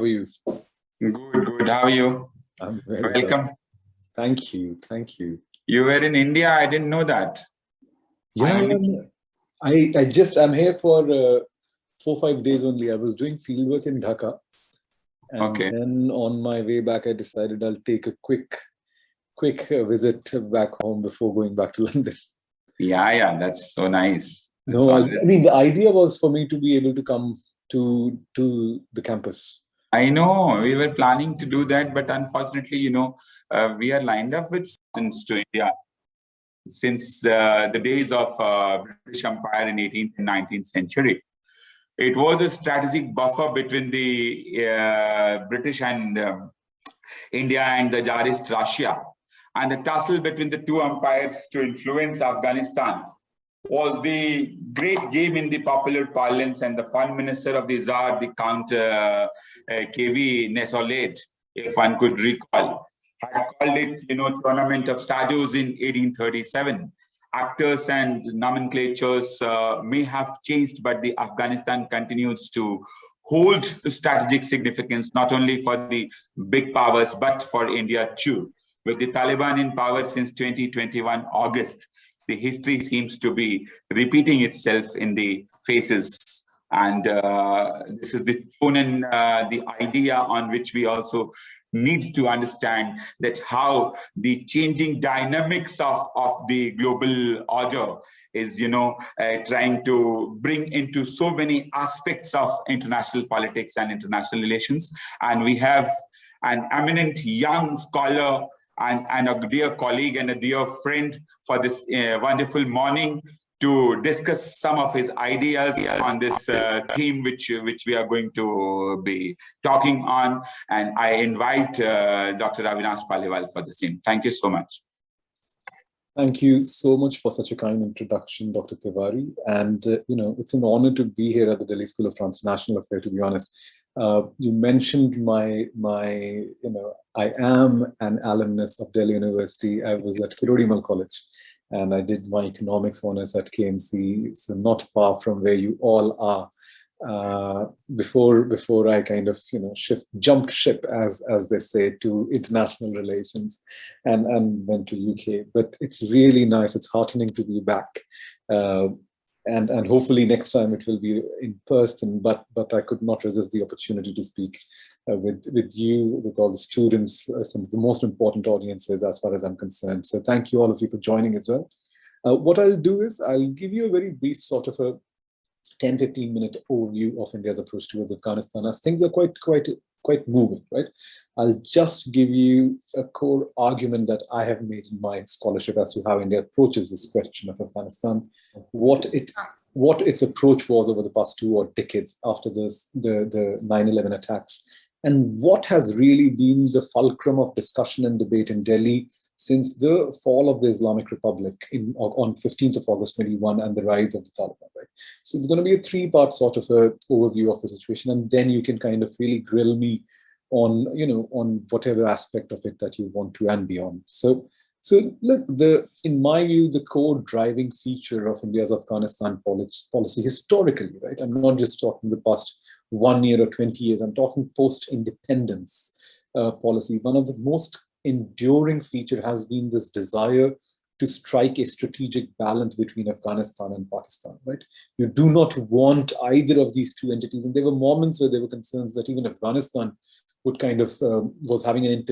How are you? Good, good. How are you? I'm very well. Welcome. Thank you. Thank you. You were in India. I didn't know that. I Yeah, only. I'm here for 4 5 days only. I was doing fieldwork in Dhaka, and Okay. then on my way back, I decided I'll take a quick visit back home before going back to London. Yeah, yeah. That's so nice. That's No, I always. mean the idea was for me to be able to come to the campus. I know we were planning to do that, but unfortunately, we are lined up with students to India since the days of British Empire in 18th and 19th century. It was a strategic buffer between the British and India and the Tsarist Russia. And the tussle between the two empires to influence Afghanistan was the great game in the popular parlance, and the foreign minister of the Tsar, the Count K.V. Nesolate, if one could recall, had called it, Tournament of Shadows in 1837. Actors and nomenclatures may have changed, but the Afghanistan continues to hold strategic significance not only for the big powers but for India too. With the Taliban in power since 2021 August, the history seems to be repeating itself in the faces. And this is the tone and the idea on which we also need to understand that how the changing dynamics of the global order is, trying to bring into so many aspects of international politics and international relations. And we have an eminent young scholar and a dear colleague and a dear friend for this wonderful morning to discuss some of his ideas on this theme which we are going to be talking on. And I invite Dr. Avinash Paliwal for the same. Thank you so much. Thank you so much for such a kind introduction, Dr. Tiwari. And, it's an honor to be here at the Delhi School of Transnational Affairs, to be honest. You mentioned I am an alumnus of Delhi University. I was at Kirodimal College, and I did my economics honors at KMC, so not far from where you all are. Before I kind of jumped ship, as they say, to international relations and went to UK. But it's really nice, it's heartening to be back, and hopefully next time it will be in person, but I could not resist the opportunity to speak with you, with all the students, some of the most important audiences as far as I'm concerned. So thank you all of you for joining as well. What I'll do is I'll give you a very brief sort of a 10-15 minute overview of India's approach towards Afghanistan, as things are quite moving, right? I'll just give you a core argument that I have made in my scholarship as to how India approaches this question of Afghanistan, what its approach was over the past 2 odd decades after the 9/11 attacks, and what has really been the fulcrum of discussion and debate in Delhi since the fall of the Islamic Republic on 15th of August 21 and the rise of the Taliban, right? So it's going to be a 3-part sort of a overview of the situation, and then you can kind of really grill me on, on whatever aspect of it that you want to and beyond. So look, in my view, the core driving feature of India's Afghanistan policy historically, right? I'm not just talking the past 1 year or 20 years. I'm talking post-independence policy. One of the most enduring feature has been this desire to strike a strategic balance between Afghanistan and Pakistan, right? You do not want either of these two entities. And there were moments where there were concerns that even Afghanistan would kind of was having an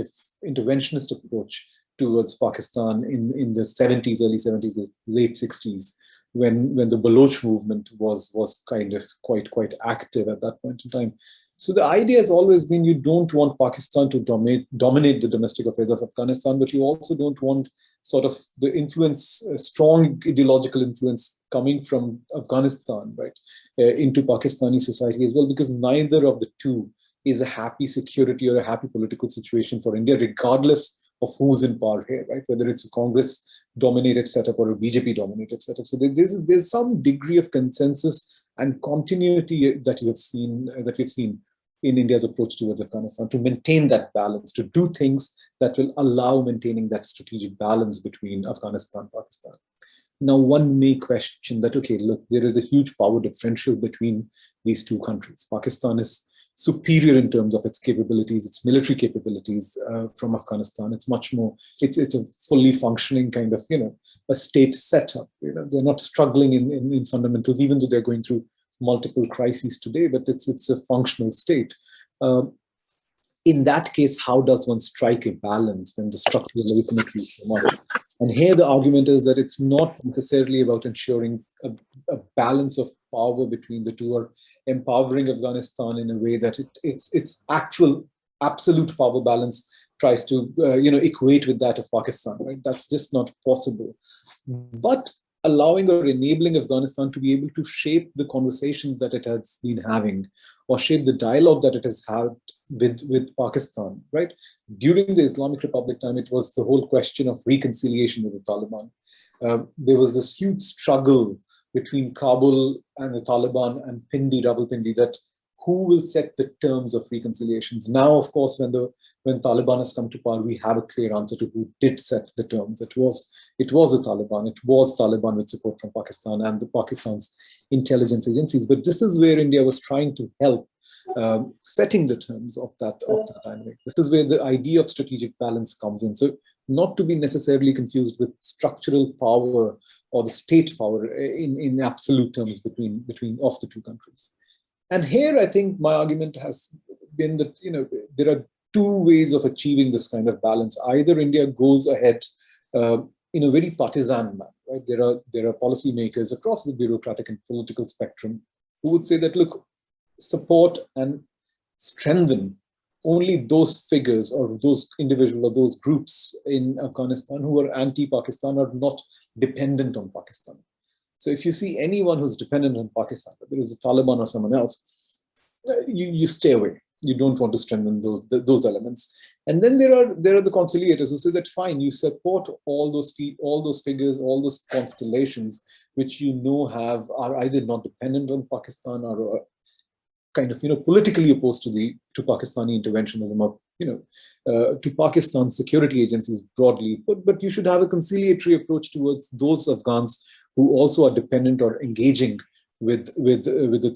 interventionist approach towards Pakistan in the 70s, early 70s, late 60s, when the Baloch movement was kind of quite active at that point in time. So the idea has always been you don't want Pakistan to dominate the domestic affairs of Afghanistan, but you also don't want sort of the influence, strong ideological influence coming from Afghanistan, right, into Pakistani society as well, because neither of the two is a happy security or a happy political situation for India, regardless of who's in power here, right? Whether it's a Congress-dominated setup or a BJP-dominated setup. So there's some degree of consensus and continuity that we've seen in India's approach towards Afghanistan to maintain that balance, to do things that will allow maintaining that strategic balance between Afghanistan and Pakistan. Now, one may question that, okay, look, there is a huge power differential between these two countries. Pakistan is superior in terms of its capabilities, its military capabilities from Afghanistan. It's much more, it's a fully functioning kind of, a state setup. They're not struggling in fundamentals, even though they're going through multiple crises today, but it's a functional state. In that case, how does one strike a balance when the structural asymmetry is so much? And here the argument is that it's not necessarily about ensuring a balance of power between the two, or empowering Afghanistan in a way that its actual absolute power balance tries to equate with that of Pakistan. Right? That's just not possible. But allowing or enabling Afghanistan to be able to shape the conversations that it has been having, or shape the dialogue that it has had with Pakistan, right? During the Islamic Republic time, it was the whole question of reconciliation with the Taliban. There was this huge struggle between Kabul and the Taliban and Pindi, Rawalpindi, that who will set the terms of reconciliations. Now, of course, when Taliban has come to power, we have a clear answer to who did set the terms. It was the Taliban. It was Taliban with support from Pakistan and the Pakistan's intelligence agencies. But this is where India was trying to help setting the terms of that dynamic. This is where the idea of strategic balance comes in. So not to be necessarily confused with structural power or the state power in absolute terms between of the two countries. And here, I think my argument has been that there are two ways of achieving this kind of balance. Either India goes ahead in a very partisan manner, right? There are policymakers across the bureaucratic and political spectrum who would say that, look, support and strengthen only those figures or those individuals or those groups in Afghanistan who are anti-Pakistan or not dependent on Pakistan. So if you see anyone who's dependent on Pakistan, whether it's the Taliban or someone else, you stay away. You don't want to strengthen those elements. And then there are the conciliators who say that fine, you support all those figures, all those constellations, which are either not dependent on Pakistan or kind of politically opposed to Pakistani interventionism, or to Pakistan's security agencies broadly. But you should have a conciliatory approach towards those Afghans who also are dependent or engaging with the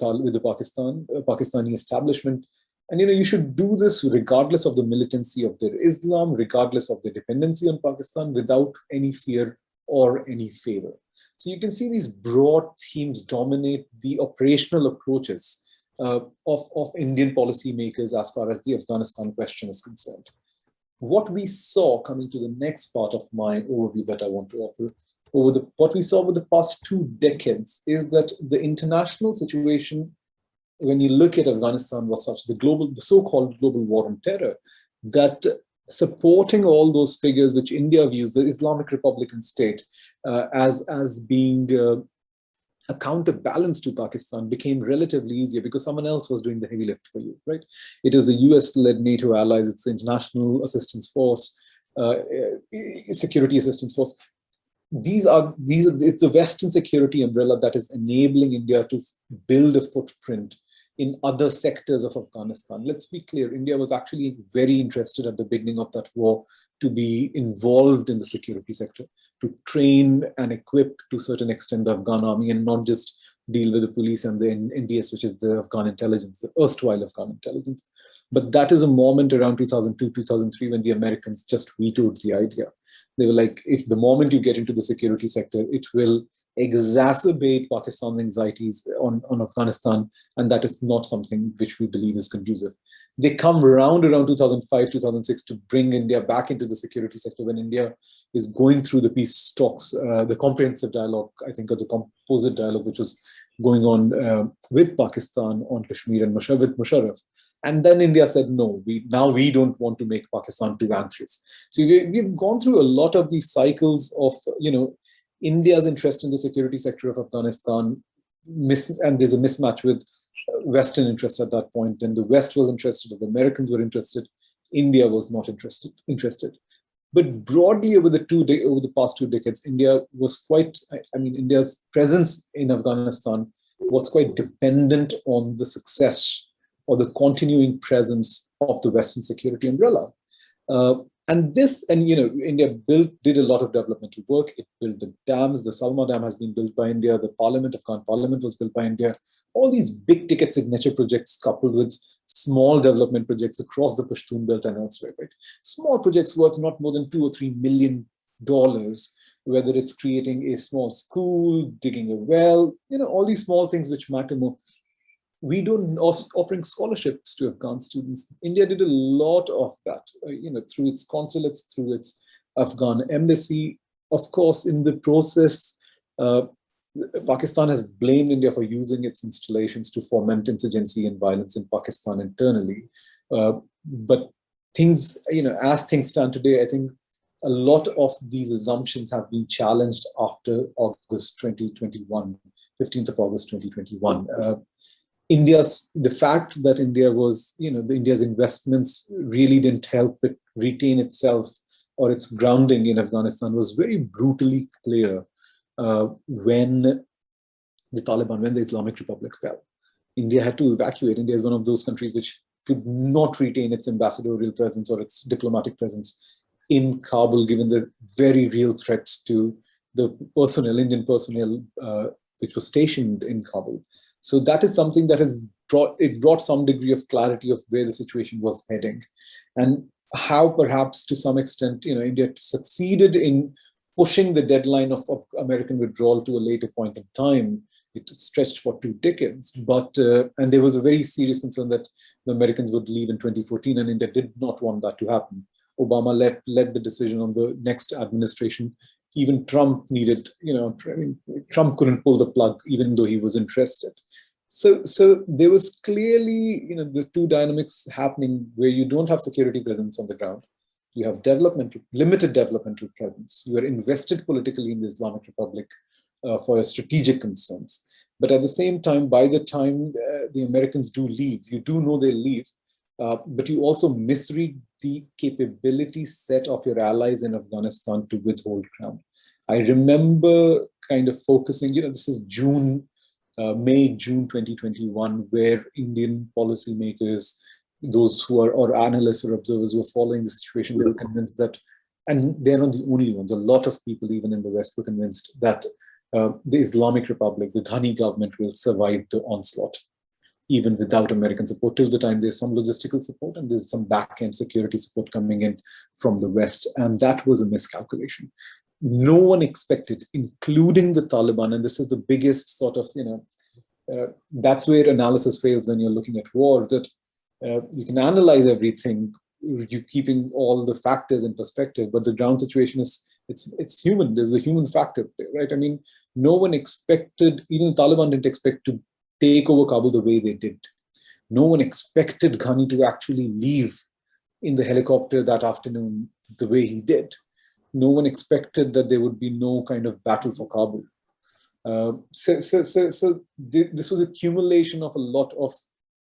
Pakistani establishment. And you should do this regardless of the militancy of their Islam, regardless of their dependency on Pakistan, without any fear or any favor. So you can see these broad themes dominate the operational approaches of Indian policymakers as far as the Afghanistan question is concerned. What we saw, coming to the next part of my overview that I want to offer, what we saw over the past 2 decades is that the international situation, when you look at Afghanistan, was such, the so-called global war on terror, that supporting all those figures which India views the Islamic Republican state as being a counterbalance to Pakistan became relatively easier because someone else was doing the heavy lift for you, right? It is the US-led NATO allies, it's the International Assistance Force, Security Assistance Force. It's the Western security umbrella that is enabling India to build a footprint in other sectors of Afghanistan. Let's be clear, India was actually very interested at the beginning of that war to be involved in the security sector, to train and equip to a certain extent the Afghan army and not just deal with the police and the NDS, which is the Afghan intelligence, the erstwhile Afghan intelligence. But that is a moment around 2002, 2003 when the Americans just vetoed the idea. They were like, if the moment you get into the security sector, it will exacerbate Pakistan's anxieties on Afghanistan, and that is not something which we believe is conducive. They come around 2005, 2006 to bring India back into the security sector when India is going through the peace talks, the comprehensive dialogue, I think, or the composite dialogue, which was going on with Pakistan on Kashmir and with Musharraf. And then India said, no, we don't want to make Pakistan too anxious. So we've gone through a lot of these cycles of, India's interest in the security sector of Afghanistan, and there's a mismatch with Western interest at that point. Then the West was interested, the Americans were interested, India was not interested. But broadly over the past 2 decades, India's presence in Afghanistan was quite dependent on the success or the continuing presence of the Western security umbrella. India did a lot of developmental work. It built the dams. The Salma Dam has been built by India. The Afghan Parliament was built by India. All these big ticket signature projects coupled with small development projects across the Pashtun belt and elsewhere, right? Small projects worth not more than $2 or $3 million, whether it's creating a small school, digging a well, all these small things which matter more. We don't offering scholarships to Afghan students. India did a lot of that, through its consulates, through its Afghan embassy. Of course, in the process, uh, Pakistan has blamed India for using its installations to foment insurgency and violence in Pakistan internally. But things, as things stand today, I think a lot of these assumptions have been challenged after August 2021, 15th of August 2021. The fact that India's investments really didn't help it retain itself or its grounding in Afghanistan was very brutally clear when the Islamic Republic fell. India had to evacuate. India is one of those countries which could not retain its ambassadorial presence or its diplomatic presence in Kabul, given the very real threats to the Indian personnel, which was stationed in Kabul. So that is something that brought some degree of clarity of where the situation was heading, and how perhaps to some extent, India succeeded in pushing the deadline of American withdrawal to a later point in time. It stretched for 2 decades, and there was a very serious concern that the Americans would leave in 2014, and India did not want that to happen. Obama led the decision on the next administration. Even Trump Trump couldn't pull the plug, even though he was interested. So there was clearly, the two dynamics happening where you don't have security presence on the ground. You have limited developmental presence. You are invested politically in the Islamic Republic for your strategic concerns. But at the same time, by the time the Americans do leave, you do know they'll leave, but you also misread the capability set of your allies in Afghanistan to withhold ground. I remember kind of focusing, this is May, June 2021, where Indian policymakers, those who are, or analysts or observers who are following the situation, they were convinced that, and they're not the only ones, a lot of people, even in the West, were convinced that the Islamic Republic, the Ghani government, will survive the onslaught, even without American support, till the time there's some logistical support and there's some back-end security support coming in from the West. And that was a miscalculation. No one expected, including the Taliban, and this is the biggest sort of, that's where analysis fails when you're looking at war, that you can analyze everything, you keeping all the factors in perspective, but the ground situation is, it's human. There's a human factor there, right? I mean, no one expected, even the Taliban didn't expect to take over Kabul the way they did. No one expected Ghani to actually leave in the helicopter that afternoon the way he did. No one expected that there would be no kind of battle for Kabul. So this was accumulation of a lot of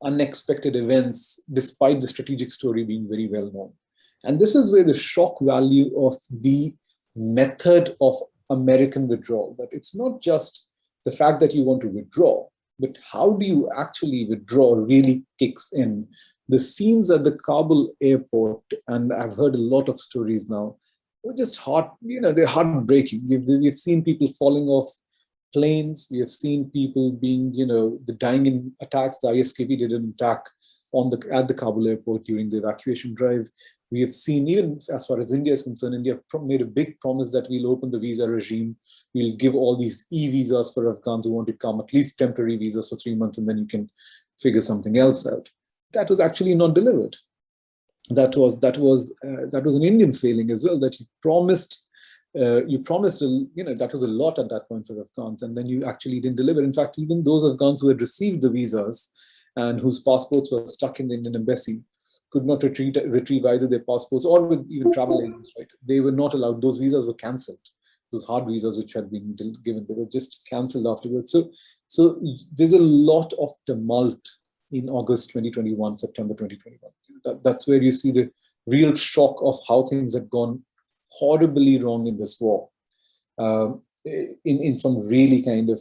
unexpected events, despite the strategic story being very well known. And this is where the shock value of the method of American withdrawal, that it's not just the fact that you want to withdraw, but how do you actually withdraw really kicks in. The scenes at the Kabul airport, and I've heard a lot of stories now, were just they're heartbreaking. We've seen people falling off planes. We have seen people being, dying in attacks. The ISKP did an attack at the Kabul airport during the evacuation drive. We have seen, even as far as India is concerned, India made a big promise that we'll open the visa regime. We'll give all these e-visas for Afghans who want to come, at least temporary visas for 3 months, and then you can figure something else out. That was actually not delivered. That was an Indian failing as well, that you promised, that was a lot at that point for Afghans, and then you actually didn't deliver. In fact, even those Afghans who had received the visas and whose passports were stuck in the Indian embassy could not retrieve either their passports or with even travel agents, right? They were not allowed. Those visas were cancelled. Those hard visas which had been given, they were just cancelled afterwards. So there's a lot of tumult in August 2021, September 2021. That's where you see the real shock of how things had gone horribly wrong in this war, in some really kind of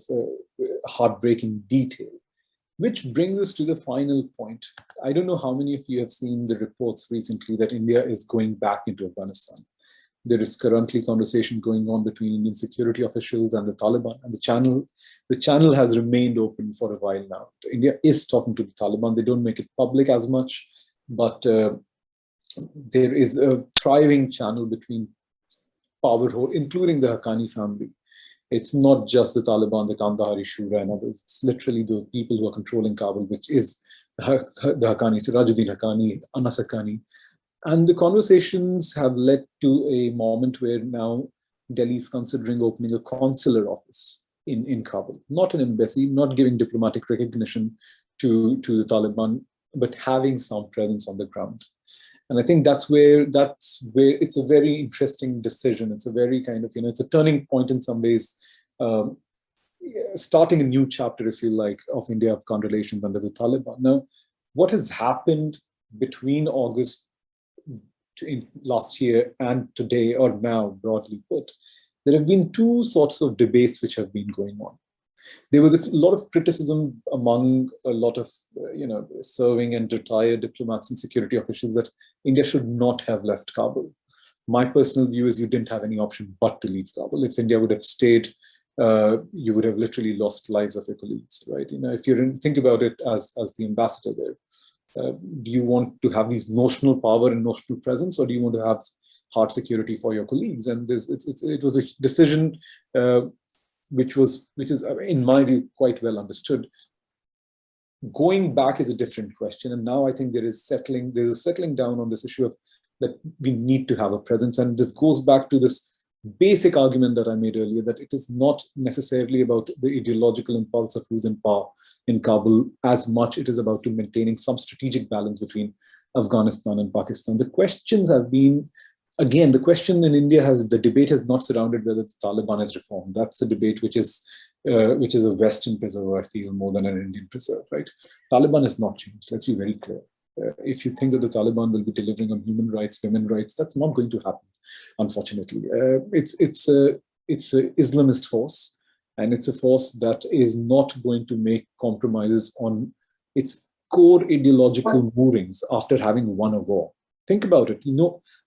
heartbreaking detail. Which brings us to the final point. I don't know how many of you have seen the reports recently that India is going back into Afghanistan. There is currently conversation going on between Indian security officials and the Taliban, and the channel has remained open for a while now. India is talking to the Taliban. They don't make it public as much, but there is a thriving channel between power, including the Haqqani family. It's not just the Taliban, the Kandahari Shura and others. It's literally the people who are controlling Kabul, which is the Haqqani, Sirajuddin Haqqani, Anas Haqqani. And the conversations have led to a moment where now Delhi is considering opening a consular office in Kabul. Not an embassy, not giving diplomatic recognition to the Taliban, but having some presence on the ground. And I think that's where it's a very interesting decision. It's a very kind of, it's a turning point in some ways, starting a new chapter, if you like, of India-Afghan relations under the Taliban. Now, what has happened between August last year and today, or now broadly put, there have been two sorts of debates which have been going on. There was a lot of criticism among a lot of serving and retired diplomats and security officials that India should not have left Kabul. My personal view is you didn't have any option but to leave Kabul. If India would have stayed, you would have literally lost lives of your colleagues, right? If you think about it as the ambassador there, do you want to have these notional power and notional presence, or do you want to have hard security for your colleagues? And it was a decision which is, in my view, quite well understood. Going back is a different question, and now I think there's a settling down on this issue of that we need to have a presence, and this goes back to this basic argument that I made earlier, that it is not necessarily about the ideological impulse of who's in power in Kabul as much it is about to maintaining some strategic balance between Afghanistan and Pakistan. The questions have been, again, the question in India the debate has not surrounded whether the Taliban is reformed. That's a debate which is a Western preserve, I feel, more than an Indian preserve, right? Taliban has not changed. Let's be very clear. If you think that the Taliban will be delivering on human rights, women's rights, that's not going to happen, unfortunately. It's a Islamist force, and it's a force that is not going to make compromises on its core ideological moorings after having won a war. Think about it.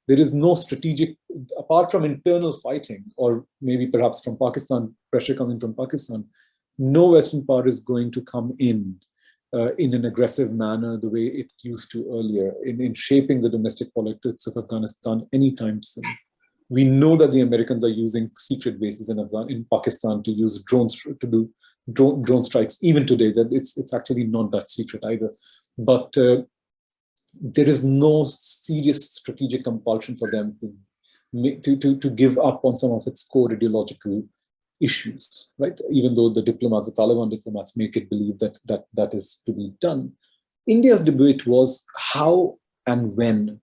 There is no strategic, apart from internal fighting, or maybe perhaps from Pakistan, pressure coming from Pakistan, no Western power is going to come in an aggressive manner the way it used to earlier in shaping the domestic politics of Afghanistan anytime soon. We know that the Americans are using secret bases in Pakistan to use drones to do drone strikes even today. That it's actually not that secret either. But there is no serious strategic compulsion for them to give up on some of its core ideological issues, right? Even though the Taliban diplomats make it believe that is to be done. India's debate was how and when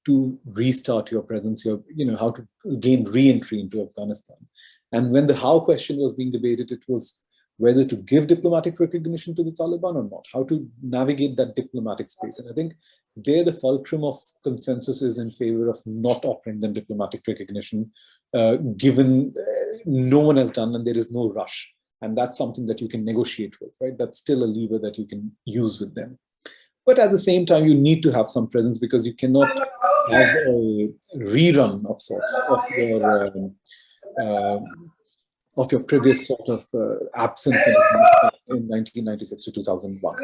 to restart your presence, how to gain re-entry into Afghanistan. And when the how question was being debated, it was whether to give diplomatic recognition to the Taliban or not, how to navigate that diplomatic space. And I think there the fulcrum of consensus is in favor of not offering them diplomatic recognition, given no one has done and there is no rush. And that's something that you can negotiate with, right? That's still a lever that you can use with them. But at the same time, you need to have some presence, because you cannot have a rerun of sorts of your previous sort of absence in 1996 to 2001.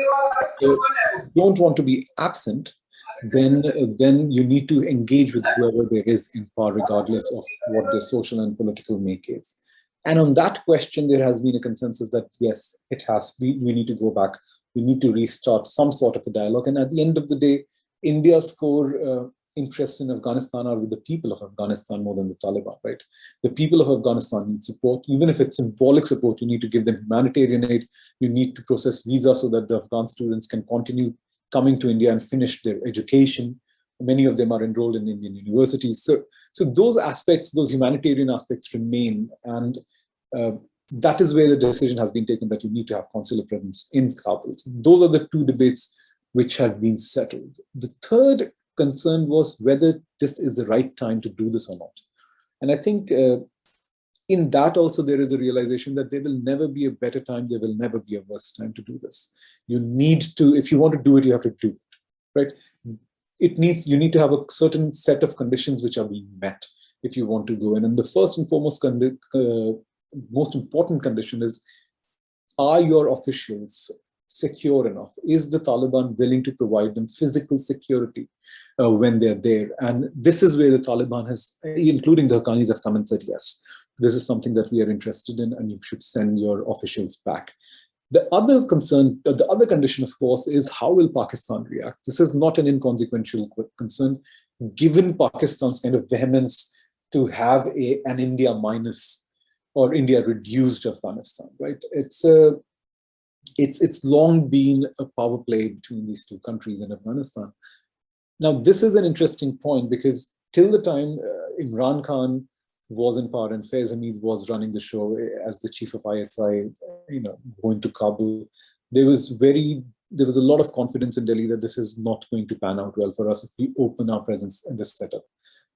So if you don't want to be absent, then you need to engage with whoever there is in power, regardless of what their social and political make is. And on that question, there has been a consensus that yes, it has. We need to go back. We need to restart some sort of a dialogue. And at the end of the day, India's core interests in Afghanistan are with the people of Afghanistan more than the Taliban, right? The people of Afghanistan need support. Even if it's symbolic support, you need to give them humanitarian aid. You need to process visas so that the Afghan students can continue coming to India and finish their education. Many of them are enrolled in Indian universities. So those aspects, those humanitarian aspects remain. And that is where the decision has been taken that you need to have consular presence in Kabul. So those are the two debates which have been settled. The third concern was whether this is the right time to do this or not. And I think in that also there is a realization that there will never be a better time, there will never be a worse time to do this. You need to, if you want to do it, you have to do it, right? You need to have a certain set of conditions which are being met if you want to go in. And the first and foremost, most important condition is, are your officials secure enough? Is the Taliban willing to provide them physical security when they're there? And this is where the Taliban has, including the Haqqanis, have come and said, yes, this is something that we are interested in, and you should send your officials back. The other concern, the other condition, of course, is how will Pakistan react? This is not an inconsequential concern, given Pakistan's kind of vehemence to have an India minus or India reduced Afghanistan, right? It's long been a power play between these two countries in Afghanistan. Now, this is an interesting point, because till the time Imran Khan was in power and Faiz Hamid was running the show as the chief of ISI, going to Kabul, there was a lot of confidence in Delhi that this is not going to pan out well for us if we open our presence in this setup.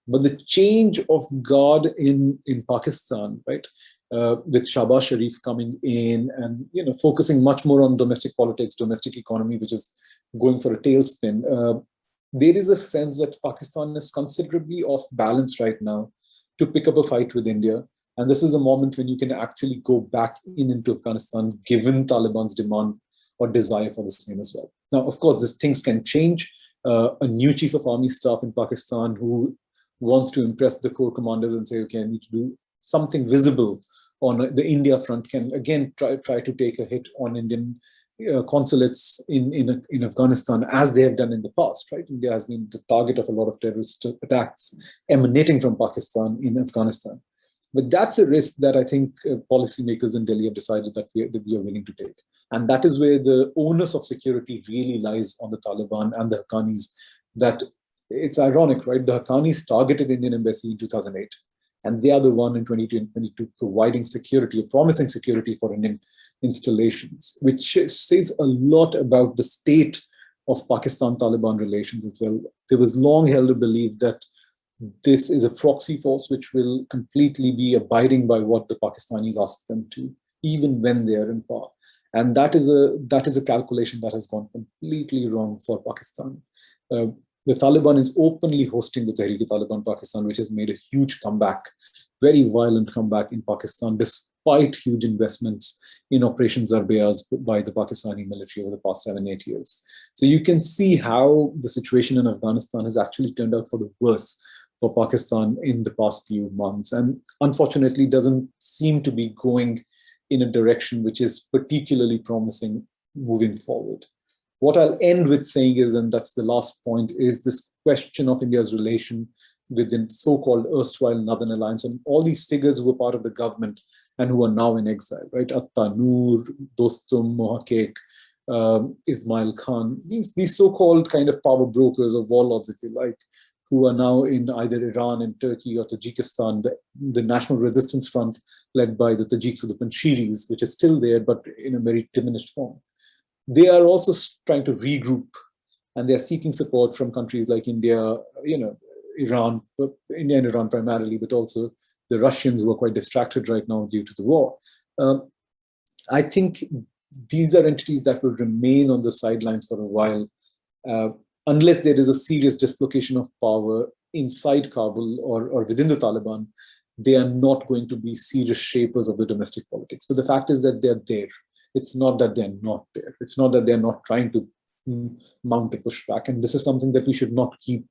But the change of guard in Pakistan, right, with Shahbaz Sharif coming in and focusing much more on domestic politics, domestic economy, which is going for a tailspin, there is a sense that Pakistan is considerably off balance right now to pick up a fight with India. And this is a moment when you can actually go back into Afghanistan, given Taliban's demand or desire for the same as well. Now, of course, these things can change. A new chief of army staff in Pakistan who wants to impress the core commanders and say, okay, I need to do something visible on the India front, can again try to take a hit on Indian consulates in Afghanistan, as they have done in the past, right? India has been the target of a lot of terrorist attacks emanating from Pakistan in Afghanistan. But that's a risk that I think policymakers in Delhi have decided that we are willing to take. And that is where the onus of security really lies on the Taliban and the Haqqanis. That it's ironic, right? The Haqqanis targeted Indian embassy in 2008. And they are the one in 2022 providing security, or promising security for Indian installations, which says a lot about the state of Pakistan-Taliban relations as well. There was long held a belief that this is a proxy force which will completely be abiding by what the Pakistanis ask them to, even when they are in power. And that is a calculation that has gone completely wrong for Pakistan. The Taliban is openly hosting the Tehreek-e-Taliban Pakistan, which has made a huge comeback, very violent comeback in Pakistan, despite huge investments in Operation Zarbayaz by the Pakistani military over the past 7-8 years. So you can see how the situation in Afghanistan has actually turned out for the worse for Pakistan in the past few months, and unfortunately doesn't seem to be going in a direction which is particularly promising moving forward. What I'll end with saying is, and that's the last point, is this question of India's relation with the so-called erstwhile Northern Alliance, and all these figures who were part of the government and who are now in exile, right? Atta Noor, Dostum, Mohakek, Ismail Khan, these so-called kind of power brokers or warlords, if you like, who are now in either Iran and Turkey or Tajikistan, the National Resistance Front led by the Tajiks or the Panshiris, which is still there, but in a very diminished form. They are also trying to regroup, and they're seeking support from countries like India, Iran, India and Iran primarily, but also the Russians, who are quite distracted right now due to the war. I think these are entities that will remain on the sidelines for a while, unless there is a serious dislocation of power inside Kabul or within the Taliban. They are not going to be serious shapers of the domestic politics. But the fact is that they're there. It's not that they're not there. It's not that they're not trying to mount a pushback. And this is something that we should not keep,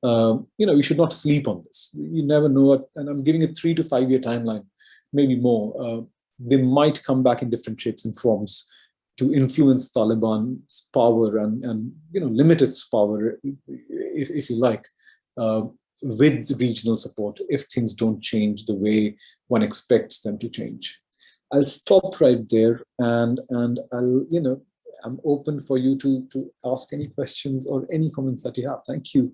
we should not sleep on this. You never know what, and I'm giving a 3 to 5 year timeline, maybe more. They might come back in different shapes and forms to influence Taliban's power and limit its power, if you like, with regional support, if things don't change the way one expects them to change. I'll stop right there, and I'll, I'm open for you to ask any questions or any comments that you have. Thank you.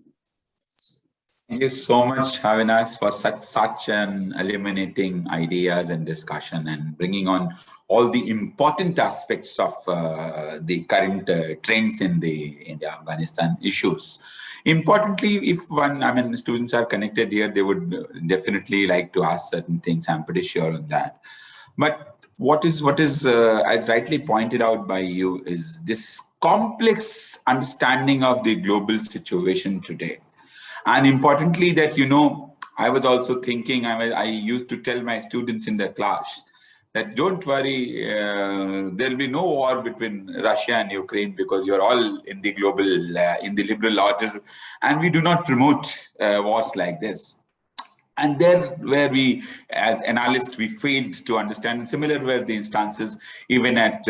Thank you so much, Avinash, for such an illuminating ideas and discussion, and bringing on all the important aspects of the current trends in the India-Afghanistan issues. Importantly, if students are connected here, they would definitely like to ask certain things. I'm pretty sure on that. But what is as rightly pointed out by you, is this complex understanding of the global situation today. And importantly, that, I was also thinking, I used to tell my students in the class that don't worry, there'll be no war between Russia and Ukraine, because you're all in the global, in the liberal order, and we do not promote wars like this. And there where we, as analysts, we failed to understand. And similar were the instances even at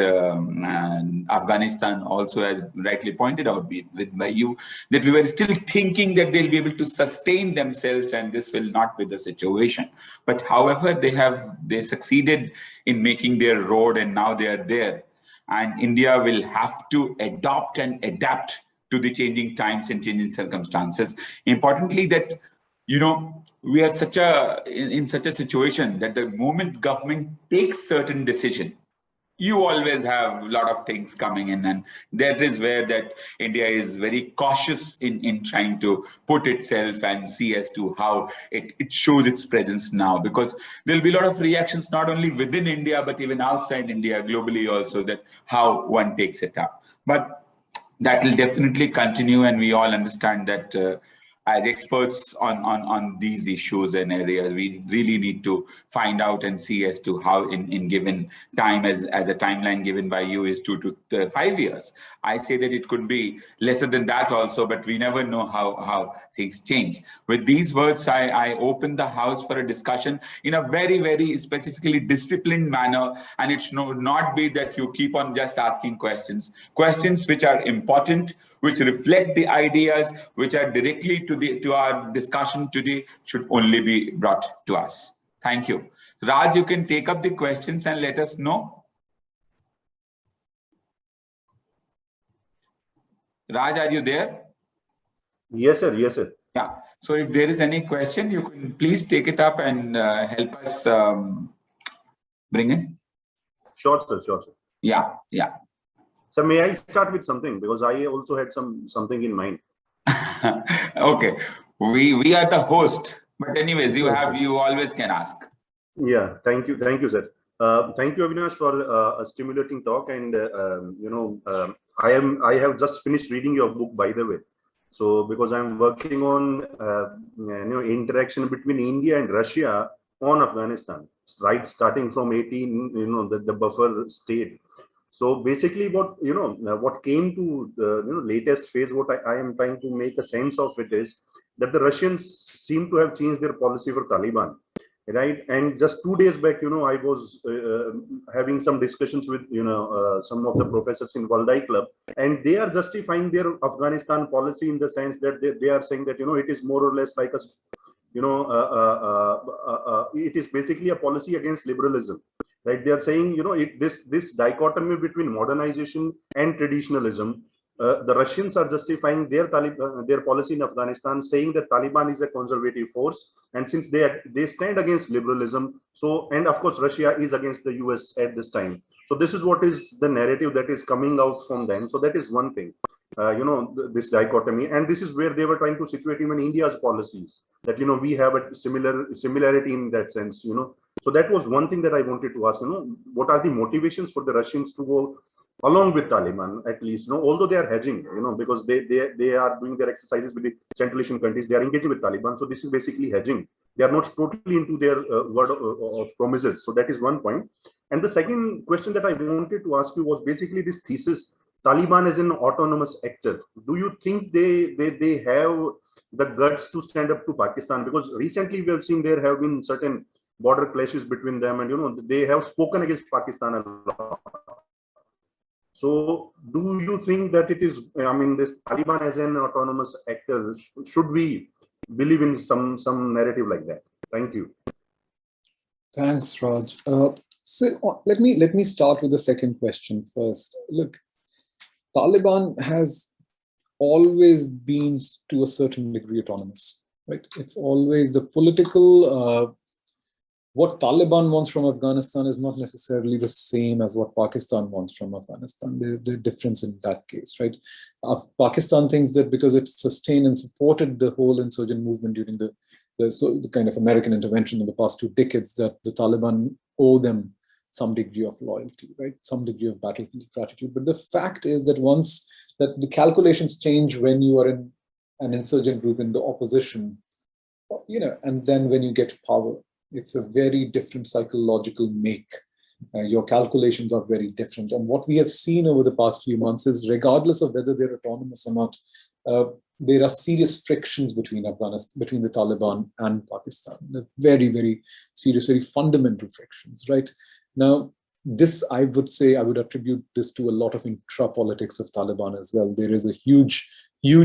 Afghanistan also, as rightly pointed out by you, that we were still thinking that they'll be able to sustain themselves and this will not be the situation. But however, they succeeded in making their road, and now they are there. And India will have to adopt and adapt to the changing times and changing circumstances. Importantly, that, we are in such a situation that the moment government takes certain decision, you always have a lot of things coming in, and that is where that India is very cautious in trying to put itself and see as to how it shows its presence now, because there'll be a lot of reactions not only within India but even outside India, globally also, that how one takes it up. But that will definitely continue, and we all understand that as experts on these issues and areas, we really need to find out and see as to how in given time, as a timeline given by you is 2 to 5 years. I say that it could be lesser than that also, but we never know how things change. With these words, I open the house for a discussion in a very, very specifically disciplined manner, and it should not be that you keep on just asking questions which are important, which reflect the ideas which are directly to our discussion today, should only be brought to us. Thank you. Raj, you can take up the questions and let us know. Raj, are you there? Yes, sir. Yes, sir. Yeah. So if there is any question, you can please take it up and help us bring it. Sure, sir. Sure, sir. Yeah. Yeah. So may I start with something, because I also had something in mind. Okay. We are the host, but anyways, you always can ask. Yeah. Thank you, sir. Thank you, Avinash, for a stimulating talk. And I have just finished reading your book, by the way. So because I'm working on interaction between India and Russia on Afghanistan, right, starting from 18, the buffer state. So basically, what came to the latest phase, what I am trying to make a sense of it is that the Russians seem to have changed their policy for Taliban, right? And just 2 days back, I was having some discussions with some of the professors in Valdai Club, and they are justifying their Afghanistan policy in the sense that they are saying that it is more or less like a it is basically a policy against liberalism, right? They are saying this dichotomy between modernization and traditionalism. The Russians are justifying their policy in Afghanistan, saying that Taliban is a conservative force, and since they stand against liberalism, so, and of course Russia is against the US at this time. So this is what is the narrative that is coming out from them. So that is one thing. This dichotomy, and this is where they were trying to situate even India's policies, that we have a similarity in that sense. So that was one thing that I wanted to ask. What are the motivations for the Russians to go along with Taliban, at least? Although they are hedging, because they are doing their exercises with the Central Asian countries, they are engaging with Taliban. So this is basically hedging. They are not totally into their word of promises. So that is one point. And the second question that I wanted to ask you was basically this thesis: Taliban is an autonomous actor. Do you think they have the guts to stand up to Pakistan? Because recently we have seen there have been certain border clashes between them, and they have spoken against Pakistan a lot. So do you think that it is, this Taliban as an autonomous actor, should we believe in some narrative like that? Thank you. Thanks, Raj. So let me start with the second question first. Look, Taliban has always been to a certain degree autonomous, right? It's always the political what Taliban wants from Afghanistan is not necessarily the same as what Pakistan wants from Afghanistan. There's a difference in that case, right? Pakistan thinks that because it sustained and supported the whole insurgent movement during the kind of American intervention in the past 2 decades, that the Taliban owe them some degree of loyalty, right? Some degree of battlefield gratitude. But the fact is that once that the calculations change when you are in an insurgent group in the opposition, and then when you get power, it's a very different psychological make. Your calculations are very different. And what we have seen over the past few months is, regardless of whether they're autonomous or not, there are serious frictions between the Taliban and Pakistan. They're very, very serious, very fundamental frictions, right? Now, this, I would say, I would attribute this to a lot of intra-politics of Taliban as well. There is a huge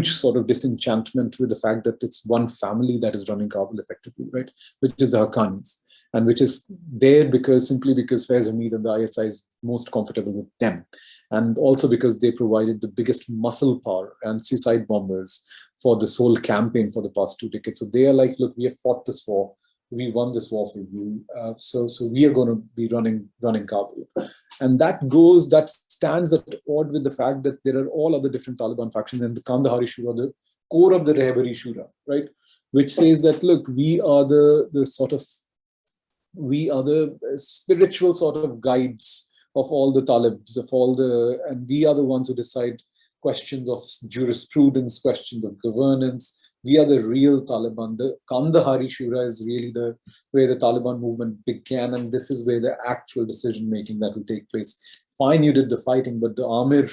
sort of disenchantment with the fact that it's one family that is running Kabul effectively, right? Which is the Haqqanis, and which is there simply because Faiz Hamid and the ISI is most comfortable with them. And also because they provided the biggest muscle power and suicide bombers for this whole campaign for the past 2 decades. So they are like, look, we have fought this war. We won this war for you. So we are going to be running Kabul. And that stands at odd with the fact that there are all other different Taliban factions, and the Kandahari Shura, the core of the Rehbari Shura, right? Which says that, look, we are the spiritual sort of guides of all the Talibs, and we are the ones who decide questions of jurisprudence, questions of governance. We are the real Taliban. The Kandahari Shura is really where the Taliban movement began, and this is where the actual decision-making that will take place. Fine, you did the fighting, but the Amir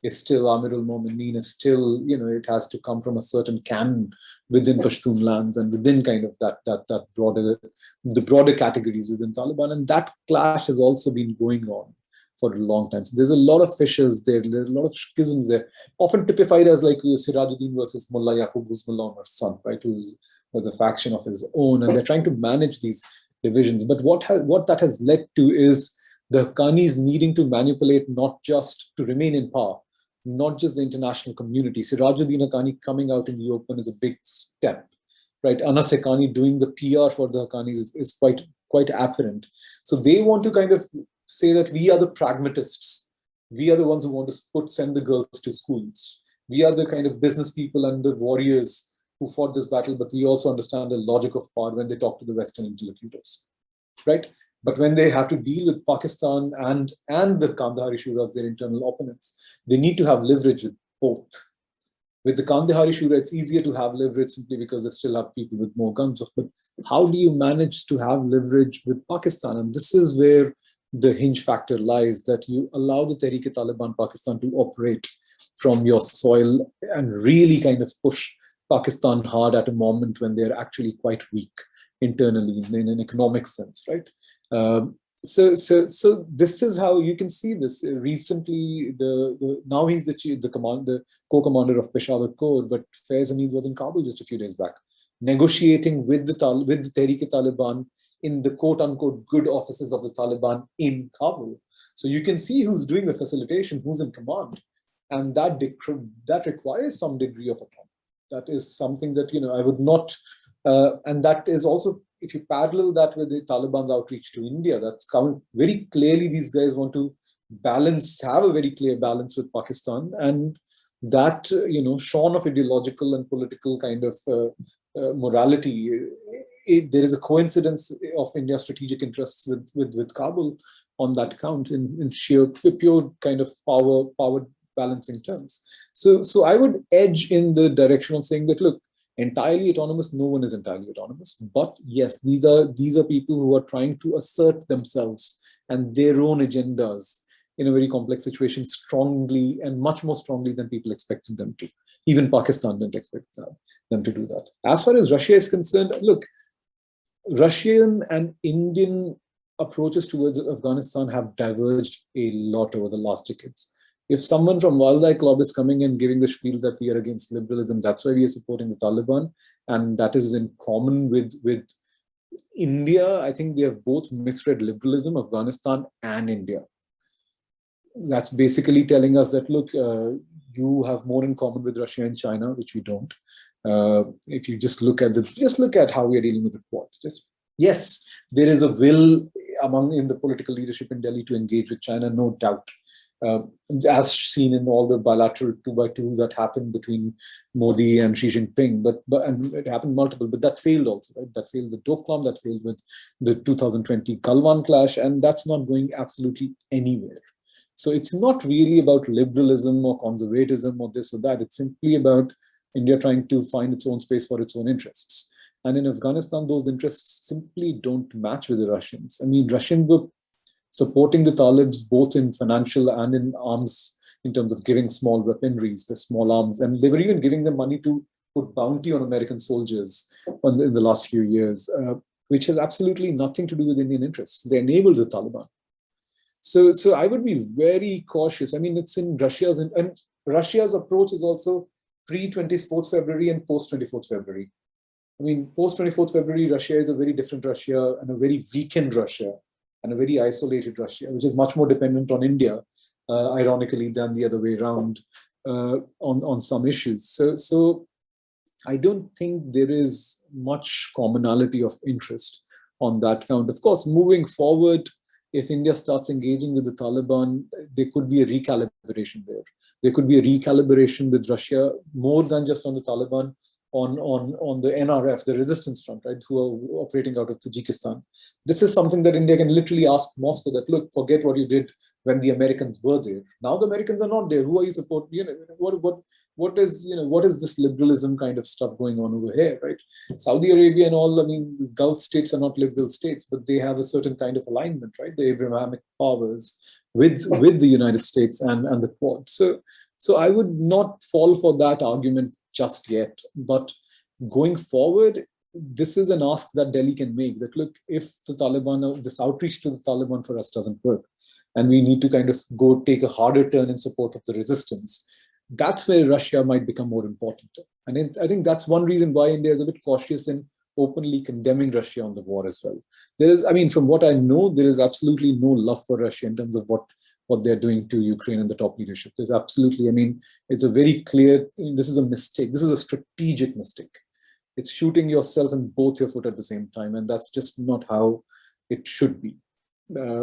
is still, Amirul Momineen is still, it has to come from a certain canon within Pashtun lands and within kind of the broader categories within Taliban. And that clash has also been going on for a long time. So there's a lot of fissures there. There's a lot of schisms there, often typified as like Sirajuddin versus Mullah Yaqub, who's Mullah Omar's son, right? Who's with a faction of his own, and they're trying to manage these divisions. But what that has led to is the Haqqanis needing to manipulate not just to remain in power, not just the international community. Sirajuddin Haqqani coming out in the open is a big step, right? Anas Haqqani doing the PR for the Haqqanis is quite apparent. So they want to kind of say that we are the pragmatists. We are the ones who want to send the girls to schools. We are the kind of business people and the warriors who fought this battle, but we also understand the logic of power when they talk to the Western interlocutors, right? But when they have to deal with Pakistan and the Kandahari Shura as their internal opponents, they need to have leverage with both. With the Kandahari Shura, it's easier to have leverage simply because they still have people with more guns. But how do you manage to have leverage with Pakistan? And this is where the hinge factor lies, that you allow the Tehreek-e-Taliban Pakistan to operate from your soil and really kind of push Pakistan hard at a moment when they're actually quite weak internally in an economic sense, right? So this is how you can see this. Recently, now he's the co-commander of Peshawar Corps, but Faiz Hamid was in Kabul just a few days back, negotiating with the Tehreek-e-Taliban in the quote-unquote good offices of the Taliban in Kabul. So you can see who's doing the facilitation, who's in command. And that requires some degree of autonomy. That is something that, I would not, and that is also, if you parallel that with the Taliban's outreach to India, that's coming very clearly. These guys want to have a very clear balance with Pakistan, and that, shorn of ideological and political kind of morality, there is a coincidence of India's strategic interests with Kabul on that count in sheer pure kind of power balancing terms. So I would edge in the direction of saying that, look, entirely autonomous, no one is entirely autonomous. But yes, these are people who are trying to assert themselves and their own agendas in a very complex situation strongly, and much more strongly than people expected them to. Even Pakistan didn't expect them to do that. As far as Russia is concerned, look, Russian and Indian approaches towards Afghanistan have diverged a lot over the last decades. If someone from Waldai Club is coming and giving the spiel that we are against liberalism, that's why we are supporting the Taliban, and that is in common with India. I think they have both misread liberalism, Afghanistan and India. That's basically telling us that, look, you have more in common with Russia and China, which we don't. If you just look at how we are dealing with the Quad. Yes, there is a will in the political leadership in Delhi to engage with China, no doubt. As seen in all the bilateral 2x2 that happened between Modi and Xi Jinping, and it happened multiple, but that failed also, right? That failed with Doklam, that failed with the 2020 Galwan clash, and that's not going absolutely anywhere. So it's not really about liberalism or conservatism or this or that. It's simply about India trying to find its own space for its own interests. And in Afghanistan, those interests simply don't match with the Russians. I mean, Russians were supporting the Talibs both in financial and in arms, in terms of giving small weaponries for small arms. And they were even giving them money to put bounty on American soldiers in the last few years, which has absolutely nothing to do with Indian interests. They enabled the Taliban. So I would be very cautious. I mean, it's in Russia's, and Russia's approach is also pre-24th February and post-24th February. I mean, post-24th February, Russia is a very different Russia and a very weakened Russia and a very isolated Russia, which is much more dependent on India, ironically, than the other way around on some issues. So I don't think there is much commonality of interest on that count. Of course, moving forward, if India starts engaging with the Taliban, there could be a recalibration there. There could be a recalibration with Russia, more than just on the Taliban, on the NRF, the resistance front, right, who are operating out of Tajikistan. This is something that India can literally ask Moscow that, look, forget what you did when the Americans were there. Now the Americans are not there. Who are you supporting? You know, what is this liberalism kind of stuff going on over here, right? Saudi Arabia and all, I mean, Gulf states are not liberal states, but they have a certain kind of alignment, right? The Abrahamic powers with the United States and the Quad. So I would not fall for that argument just yet. But going forward, this is an ask that Delhi can make, that look, if the Taliban, this outreach to the Taliban for us doesn't work, and we need to kind of go take a harder turn in support of the resistance, that's where Russia might become more important. And I think that's one reason why India is a bit cautious in openly condemning Russia on the war as well. There is, I mean, from what I know, there is absolutely no love for Russia in terms of what they're doing to Ukraine and the top leadership. There's absolutely, I mean, it's a very clear, this is a mistake. This is a strategic mistake. It's shooting yourself in both your foot at the same time. And that's just not how it should be.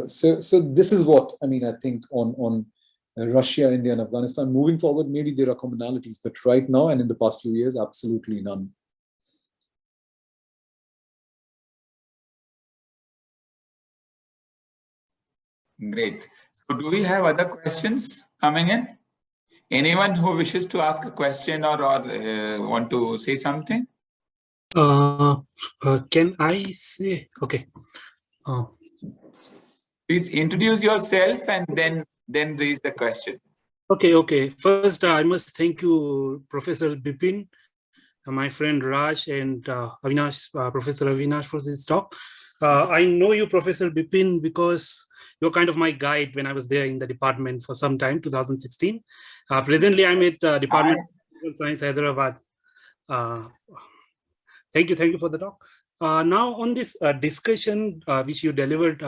So this is what, I mean, I think on Russia, India, and Afghanistan. Moving forward, maybe there are commonalities, but right now and in the past few years, absolutely none. Great. So do we have other questions coming in? Anyone who wishes to ask a question or want to say something? Can I say? Okay. Please introduce yourself and then raise the question. Okay. First, I must thank you, Professor Bipin, my friend Raj, and Avinash, Professor Avinash, for this talk. I know you, Professor Bipin, because you're kind of my guide when I was there in the department for some time, 2016. Presently, I'm at Department of Political Science, Hyderabad. Thank you for the talk. Now, on this discussion which you delivered,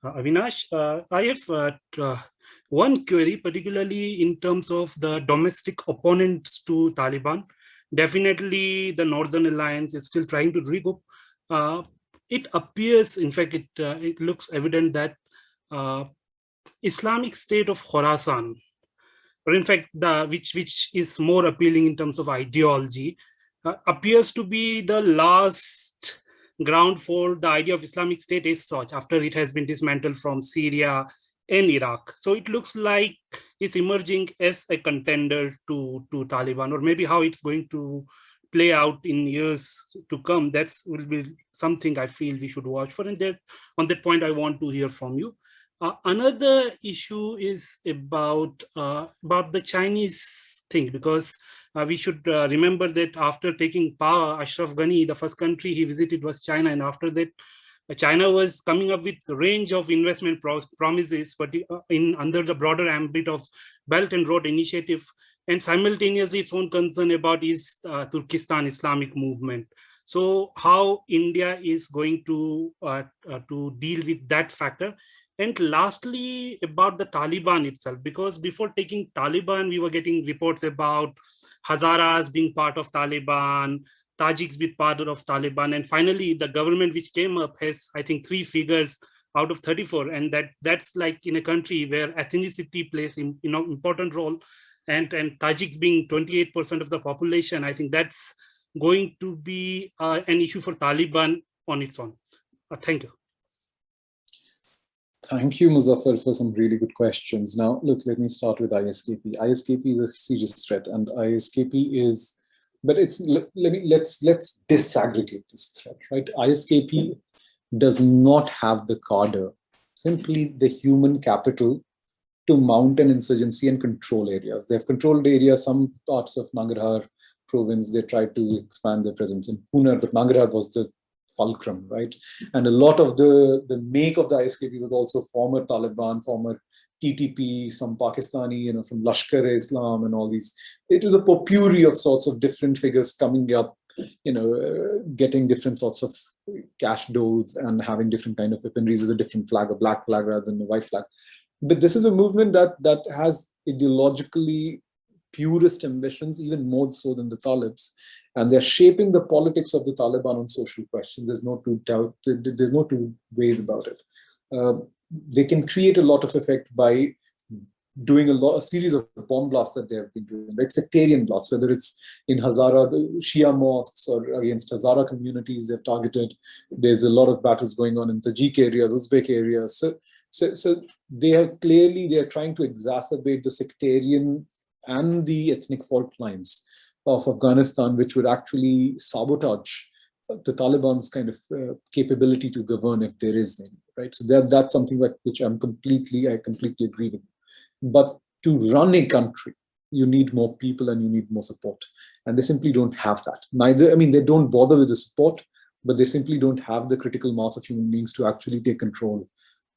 Avinash, I have one query, particularly in terms of the domestic opponents to Taliban. Definitely, the Northern Alliance is still trying to regroup. It appears, in fact, it looks evident that Islamic State of Khorasan, or in fact, which is more appealing in terms of ideology, appears to be the last ground for the idea of Islamic State as such, after it has been dismantled from Syria and Iraq. So it looks like it's emerging as a contender to Taliban, or maybe how it's going to play out in years to come. That will be something I feel we should watch for. And on that point, I want to hear from you. Another issue is about the Chinese thing, because we should remember that after taking power, Ashraf Ghani, the first country he visited was China, and after that, China was coming up with a range of investment promises, but under the broader ambit of Belt and Road Initiative, and simultaneously its own concern about Turkestan Islamic movement. So how India is going to deal with that factor? And lastly, about the Taliban itself, because before taking Taliban, we were getting reports about Hazaras being part of Taliban, Tajiks be part of Taliban. And finally, the government which came up has, I think, 3 figures out of 34. And that's like in a country where ethnicity plays important role. And Tajiks being 28% of the population, I think that's going to be an issue for Taliban on its own. Thank you. Thank you, Muzaffar, for some really good questions. Now, look, let me start with ISKP. ISKP is a serious threat, and ISKP is, but it's let's disaggregate this threat, right? ISKP does not have the cadre, simply the human capital to mount an insurgency and control areas. They have controlled areas, some parts of Nangarhar province. They tried to expand their presence in Pune, but Nangarhar was the fulcrum, right? And a lot of the make of the ISKP was also former Taliban, former TTP, some Pakistani, from Lashkar-e-Islam and all these. It was a potpourri of sorts of different figures coming up, getting different sorts of cash doles and having different kind of weaponries with a different flag, a black flag rather than a white flag. But this is a movement that has ideologically purist ambitions, even more so than the Talibs, and they're shaping the politics of the Taliban on social questions. There's no two ways about it. They can create a lot of effect by doing a series of bomb blasts that they have been doing, like sectarian blasts, whether it's in Hazara Shia mosques or against Hazara communities they've targeted. There's a lot of battles going on in Tajik areas, Uzbek areas. So they are trying to exacerbate the sectarian and the ethnic fault lines of Afghanistan, which would actually sabotage the Taliban's kind of capability to govern, if there is any, right? So that's something which I completely agree with. But to run a country, you need more people and you need more support, and they simply don't have that. They don't bother with the support, but they simply don't have the critical mass of human beings to actually take control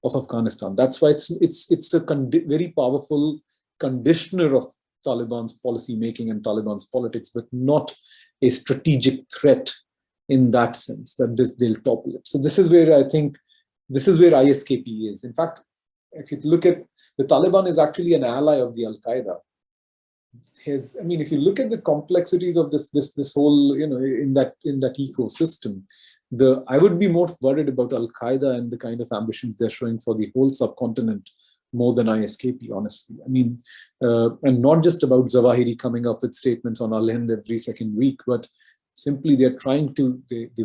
of Afghanistan. That's why it's a very powerful conditioner of Taliban's policy making and Taliban's politics, but not a strategic threat in that sense that they'll topple it. So this is where I think ISKP is. In fact, if you look at the Taliban is actually an ally of the Al-Qaeda. If you look at the complexities of this whole, in that ecosystem, I would be more worried about Al-Qaeda and the kind of ambitions they're showing for the whole subcontinent more than ISKP, honestly. And not just about Zawahiri coming up with statements on Al-Hind every second week, but simply they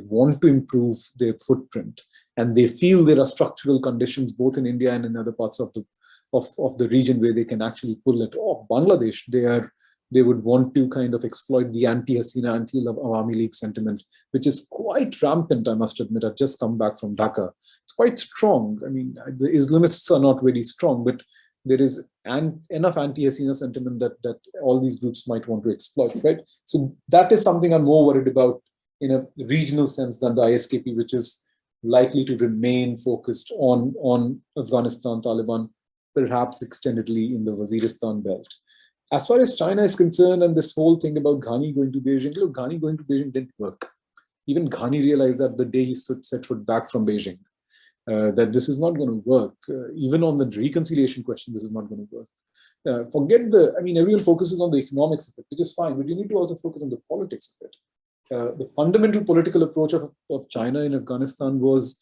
want to improve their footprint, and they feel there are structural conditions both in India and in other parts of the region where they can actually pull it off. Bangladesh, they would want to kind of exploit the anti-Hasina, anti-Awami League sentiment, which is quite rampant, I must admit. I've just come back from Dhaka. It's quite strong. The Islamists are not very strong, but there is enough anti-Hasina sentiment that all these groups might want to exploit, right? So that is something I'm more worried about in a regional sense than the ISKP, which is likely to remain focused on Afghanistan, Taliban, perhaps extendedly in the Waziristan belt. As far as China is concerned, and this whole thing about Ghani going to Beijing, look, Ghani going to Beijing didn't work. Even Ghani realized that the day he set foot back from Beijing, that this is not going to work. Even on the reconciliation question, this is not going to work. Everyone focuses on the economics of it, which is fine, but you need to also focus on the politics of it. The fundamental political approach of China in Afghanistan was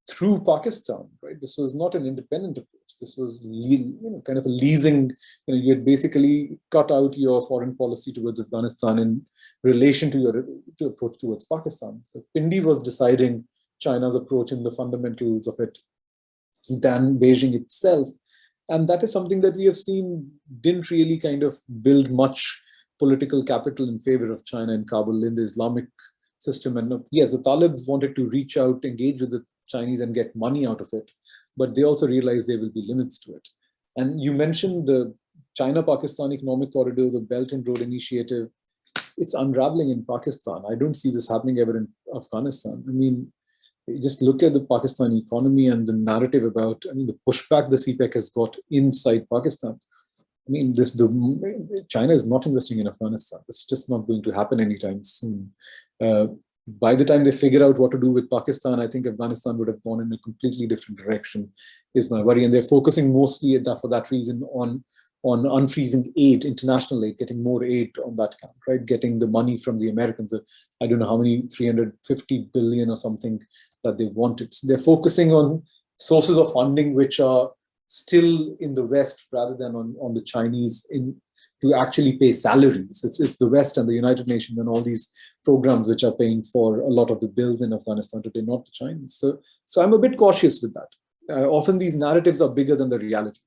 through Pakistan, right? This was not an independent approach. This was kind of a leasing. You had basically cut out your foreign policy towards Afghanistan in relation to your approach towards Pakistan. So Pindi was deciding China's approach in the fundamentals of it than Beijing itself. And that is something that we have seen didn't really kind of build much political capital in favor of China in Kabul in the Islamic system. And yes, the Talibs wanted to reach out, engage with the Chinese and get money out of it, but they also realized there will be limits to it. And you mentioned the China-Pakistan Economic Corridor, the Belt and Road Initiative. It's unraveling in Pakistan. I don't see this happening ever in Afghanistan. You just look at the Pakistani economy and the narrative about, the pushback the CPEC has got inside Pakistan. China is not investing in Afghanistan. It's just not going to happen anytime soon. By the time they figure out what to do with Pakistan, I think Afghanistan would have gone in a completely different direction, is my worry. And they're focusing mostly for that reason on on unfreezing aid, international aid, getting more aid on that count, right? Getting the money from the Americans. I don't know how many, 350 billion or something that they wanted. So they're focusing on sources of funding which are still in the West rather than on the Chinese to actually pay salaries. It's the West and the United Nations and all these programs which are paying for a lot of the bills in Afghanistan today, not the Chinese. So I'm a bit cautious with that. Often these narratives are bigger than the reality.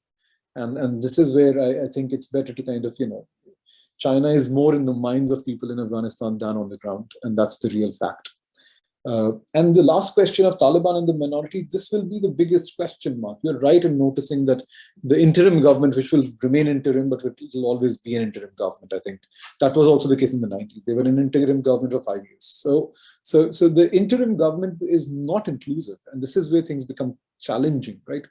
And this is where I think it's better to kind of, China is more in the minds of people in Afghanistan than on the ground. And that's the real fact. And the last question of Taliban and the minorities, this will be the biggest question mark. You're right in noticing that the interim government, which will remain interim, but it will always be an interim government, I think. That was also the case in the 90s. They were an interim government of 5 years. So the interim government is not inclusive. And this is where things become challenging, right?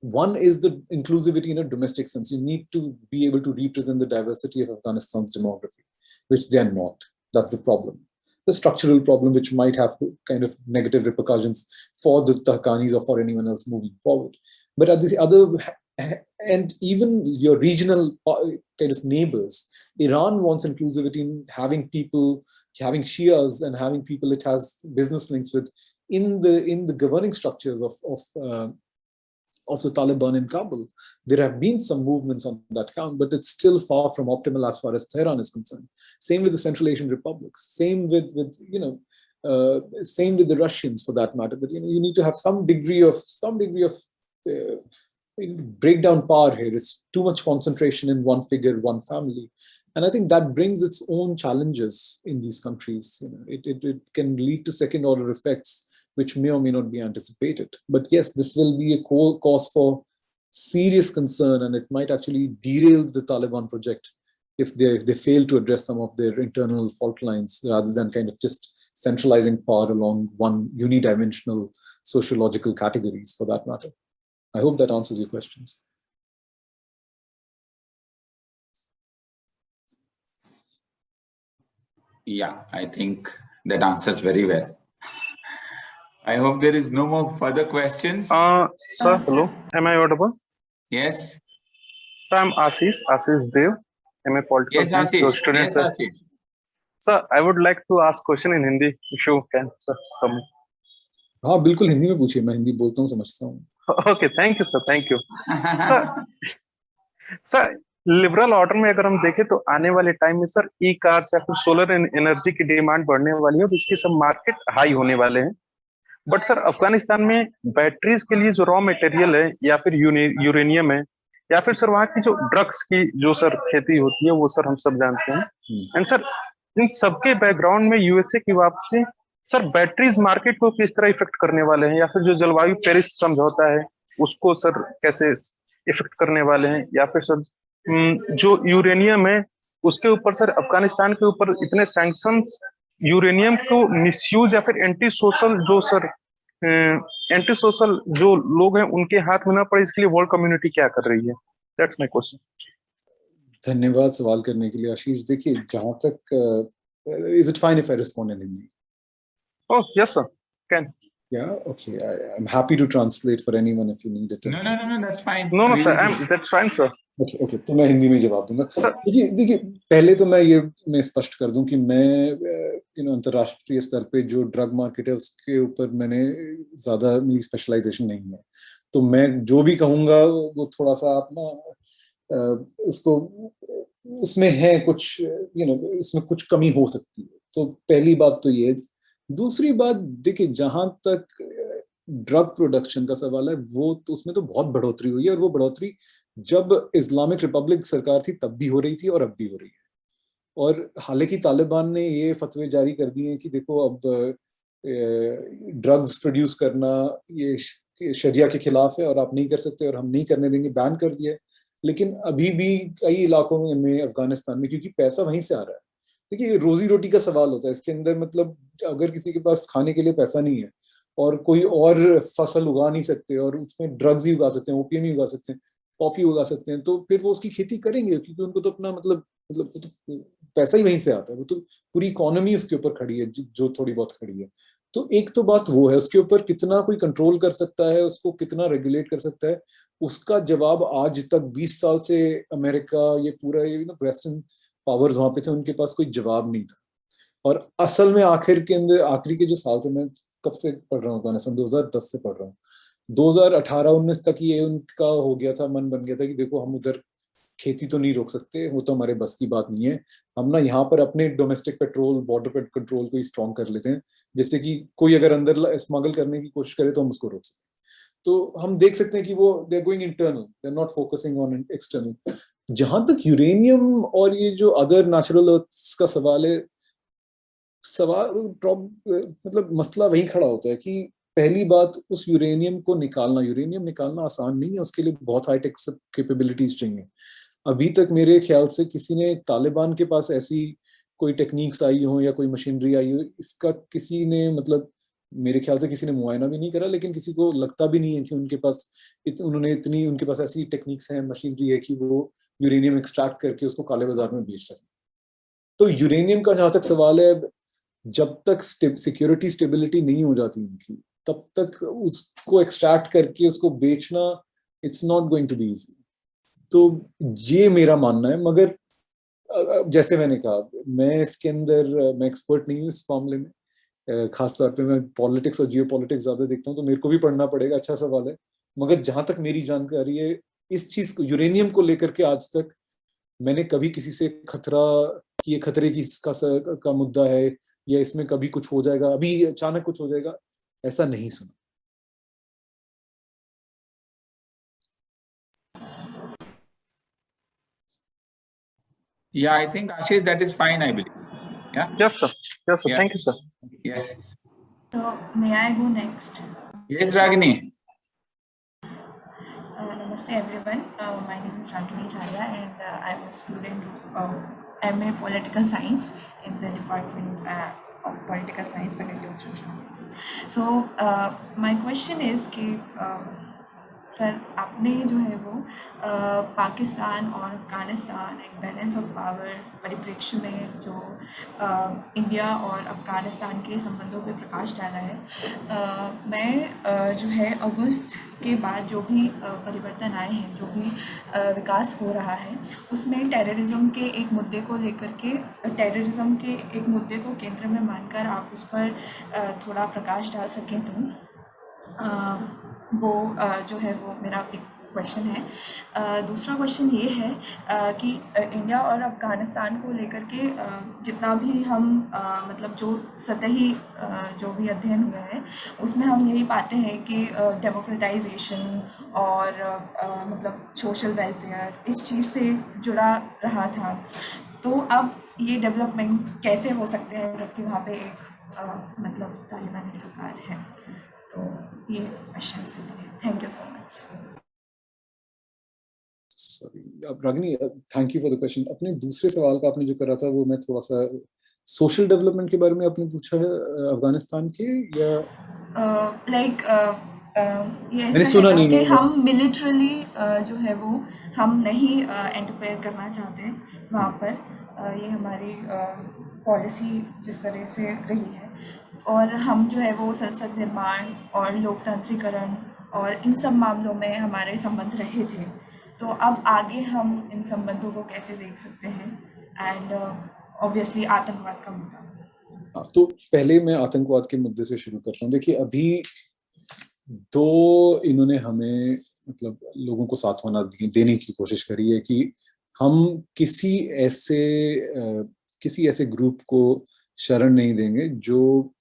One is the inclusivity in a domestic sense. You need to be able to represent the diversity of Afghanistan's demography, which they are not. That's the problem. The structural problem, which might have kind of negative repercussions for the Haqqanis or for anyone else moving forward. But at the other end, even your regional kind of neighbors, Iran wants inclusivity in having people, having Shias and having people it has business links with in the governing structures of the Taliban in Kabul. There have been some movements on that count, but it's still far from optimal as far as Tehran is concerned. Same with the Central Asian republics. Same with same with the Russians for that matter. But you need to have some degree of breakdown power here. It's too much concentration in one figure, one family, and I think that brings its own challenges in these countries. It can lead to second order effects, which may or may not be anticipated. But yes, this will be a cause for serious concern, and it might actually derail the Taliban project if they fail to address some of their internal fault lines rather than kind of just centralizing power along one unidimensional sociological categories for that matter. I hope that answers your questions. Yeah, I think that answers very well. I hope there is no more further questions. Sir, hello. Am I audible? Yes. Sir, I'm Ashish Dev. I'm a political Yes, Ashish. student. Yes, Ashish. Sir, I would like to ask question in Hindi, if you can, sir. हाँ बिल्कुल हिंदी में पूछिए, मैं हिंदी बोलता हूँ, समझता हूँ. Okay, thank you, sir. Thank you. Sir liberal order में अगर हम देखें तो आने वाले टाइम में सर ई कार्स या फिर सोलर एनर्जी की डिमांड बढ़ने वाली है और इसके सब मार्केट हाई होने वाले हैं. बट सर अफगानिस्तान में बैटरीज के लिए जो रॉ मटेरियल है या फिर यूरेनियम है या फिर सर वहाँ की जो ड्रग्स की जो सर खेती होती है वो सर हम सब जानते हैं. एंड सर इन सबके बैकग्राउंड में यूएसए की वापसी सर बैटरीज मार्केट को किस तरह इफेक्ट करने वाले हैं या फिर जो जलवायु पेरिस समझौता है उसको सर कैसे इफेक्ट करने वाले हैं या फिर सर जो यूरेनियम है उसके ऊपर सर अफगानिस्तान के ऊपर इतने सैंक्शंस यूरेनियम को मिसयूज या फिर एंटी सोशल जो लोग हैं उनके हाथ में ना पड़े, इसके लिए वर्ल्ड कम्युनिटी क्या कर रही है? That's my question. धन्यवाद सवाल करने के लिए आशीष. देखिए जहां तक is it fine if I respond in Hindi? Oh yes sir, can. Yeah, okay. I'm happy to translate for anyone if you need it. No, that's fine. No, sir, that's fine, sir. Okay. तो मैं हिंदी में जवाब दूंगा. देखिए पहले तो मैं स्पष्ट कर दूं कि मैं अंतर्राष्ट्रीय स्तर पे जो ड्रग मार्केट है उसके ऊपर मैंने ज्यादा मेरी स्पेशलाइजेशन नहीं है. तो मैं जो भी कहूँगा वो थोड़ा सा आप ना उसको उसमें है कुछ उसमें कुछ कमी हो सकती है. तो पहली बात तो ये. दूसरी बात देखिए जहां तक ड्रग प्रोडक्शन का सवाल है वो तो उसमें तो बहुत बढ़ोतरी हुई है और वो बढ़ोतरी जब इस्लामिक रिपब्लिक सरकार थी तब भी हो रही थी और अब भी हो रही है. और हालांकि तालिबान ने ये फतवे जारी कर दिए हैं कि देखो अब ड्रग्स प्रोड्यूस करना ये शरिया के खिलाफ है और आप नहीं कर सकते और हम नहीं करने देंगे, बैन कर दिया है. लेकिन अभी भी कई इलाकों में अफगानिस्तान में क्योंकि पैसा वहीं से आ रहा है. देखिए रोजी रोटी का सवाल होता है इसके अंदर. मतलब अगर किसी के पास खाने के लिए पैसा नहीं है और कोई और फसल उगा नहीं सकते और उसमें ड्रग्स ही उगा सकते हैं, ओपीएम ही उगा सकते हैं, पॉपी उगा सकते हैं, तो फिर वो उसकी खेती करेंगे क्योंकि उनको तो अपना मतलब तो पैसा ही वहीं से आता है. वो तो पूरी इकोनॉमी उसके ऊपर खड़ी है जो थोड़ी बहुत खड़ी है. तो एक तो बात वो है, उसके ऊपर कितना कोई कंट्रोल कर सकता है, उसको कितना रेगुलेट कर सकता है, उसका जवाब आज तक 20 साल से अमेरिका, ये पूरा ये ना वेस्टर्न पावर्स वहां पे थे, उनके पास कोई जवाब नहीं था। और असल में आखिर के अंदर आखिरी के जो साल थे, मैं कब से पढ़ रहा हूँ अफगानिस्तान, 2010 से पढ़ रहा हूँ, 2018-19 तक ये उनका हो गया था, मन बन गया था कि देखो हम उधर खेती तो नहीं रोक सकते, वो तो हमारे बस की बात नहीं है, हम ना यहाँ पर अपने डोमेस्टिक पेट्रोल बॉर्डर पे कंट्रोल को स्ट्रॉन्ग कर लेते हैं, जिससे कि कोई अगर अंदर स्मगल करने की कोशिश करे तो हम उसको रोक सकते हैं। तो हम देख सकते हैं कि वो they are going internal, they are not focusing on external. जहां तक यूरेनियम और ये जो अदर नेचुरल अर्थ्स का सवाल है, सवाल मतलब मसला वही खड़ा होता है कि पहली बात, उस यूरेनियम को निकालना, यूरेनियम निकालना आसान नहीं है, उसके लिए बहुत हाईटेक कैपेबिलिटीज चाहिए। अभी तक मेरे ख्याल से किसी ने, तालिबान के पास ऐसी कोई टेक्निक्स आई हो या कोई मशीनरी आई हो, इसका किसी ने मतलब मेरे ख्याल से किसी ने मुआयना भी नहीं करा, लेकिन किसी को लगता भी नहीं है कि उनके पास उन्होंने इतनी, उनके पास ऐसी टेक्निक्स हैं, मशीनरी है कि वो यूरेनियम एक्सट्रैक्ट करके उसको काले बाजार में बेच सकें। तो यूरेनियम का जहां तक सवाल है, जब तक सिक्योरिटी स्टेबिलिटी नहीं हो जाती इनकी, तब तक उसको एक्सट्रैक्ट करके उसको बेचना, it's not going to be easy. तो ये मेरा मानना है। मगर जैसे मैंने कहा, मैं इसके अंदर मैं एक्सपर्ट नहीं हूँ इस मामले में, खास तौर पे मैं पॉलिटिक्स और जियो पॉलिटिक्स ज्यादा देखता हूँ, तो मेरे को भी पढ़ना पड़ेगा। अच्छा सवाल है। मगर जहां तक मेरी जानकारी है, इस चीज को, यूरेनियम को लेकर के आज तक मैंने कभी किसी से खतरा, कि ये खतरे की का मुद्दा है, या इसमें कभी कुछ हो जाएगा, अभी अचानक कुछ हो जाएगा, ऐसा नहीं सुना। Yeah, I think Ashish, that is fine, I believe. Yeah. Yes, sir. Yes, sir. Yes. Thank you, sir. Yes. So, may I go next? Yes, Ragini. Namaste everyone. My name is Ragini Chaya and I'm a student of MA Political Science in the Department of Political Science, Faculty of Sociology. So, my question is कि sir, आपने जो है वो पाकिस्तान और अफ़गानिस्तान एक balance of power परिप्रेक्ष्य में जो इंडिया और अफ़गानिस्तान के संबंधों पे प्रकाश डाला है। मैं जो है अगस्त के बाद जो भी परिवर्तन आए हैं, जो भी विकास हो रहा है, उसमें टेररिज्म के एक मुद्दे को लेकर के, टेररिज्म के एक मुद्दे को केंद्र में मानकर आप उस पर थोड़ा प्रकाश डाल सकें तो वो जो है वो मेरा एक क्वेश्चन है। दूसरा क्वेश्चन ये है कि इंडिया और अफ़गानिस्तान को लेकर के जितना भी हम मतलब जो सतही जो भी अध्ययन हुआ है, उसमें हम यही पाते हैं कि डेमोक्रेटाइजेशन और मतलब सोशल वेलफेयर इस चीज़ से जुड़ा रहा था। तो अब ये डेवलपमेंट कैसे हो सकते हैं जबकि वहाँ पे एक मतलब तालिबानी सरकार है? तो ये क्वेश्चन है। Thank you so much. Sorry, अब Ragini, thank you for the question. अपने दूसरे सवाल का आपने जो करा था, वो मैं थोड़ा सा सोशल डेवलपमेंट के बारे में आपने पूछा है अफगानिस्तान के, या लाइक ये मैंने ऐसा सुना है नहीं कि मैं हम मिलिट्रली जो है वो हम नहीं इंटरफेयर करना चाहते वहाँ पर। ये हमारी पॉलिसी जिस तरह से रही है, और हम जो है वो संसद निर्माण और लोकतांत्रिकरण और इन सब मामलों में हमारे संबंध रहे थे। तो अब आगे हम इन संबंधों को कैसे देख सकते हैं? एंड ऑब्वियसली आतंकवाद का मुद्दा। तो पहले मैं आतंकवाद के मुद्दे से शुरू करता हूँ। देखिए, अभी दो इन्होंने हमें मतलब लोगों को सांत्वना देने की कोशिश करी है कि हम किसी ऐसे ग्रुप को शरण नहीं देंगे जो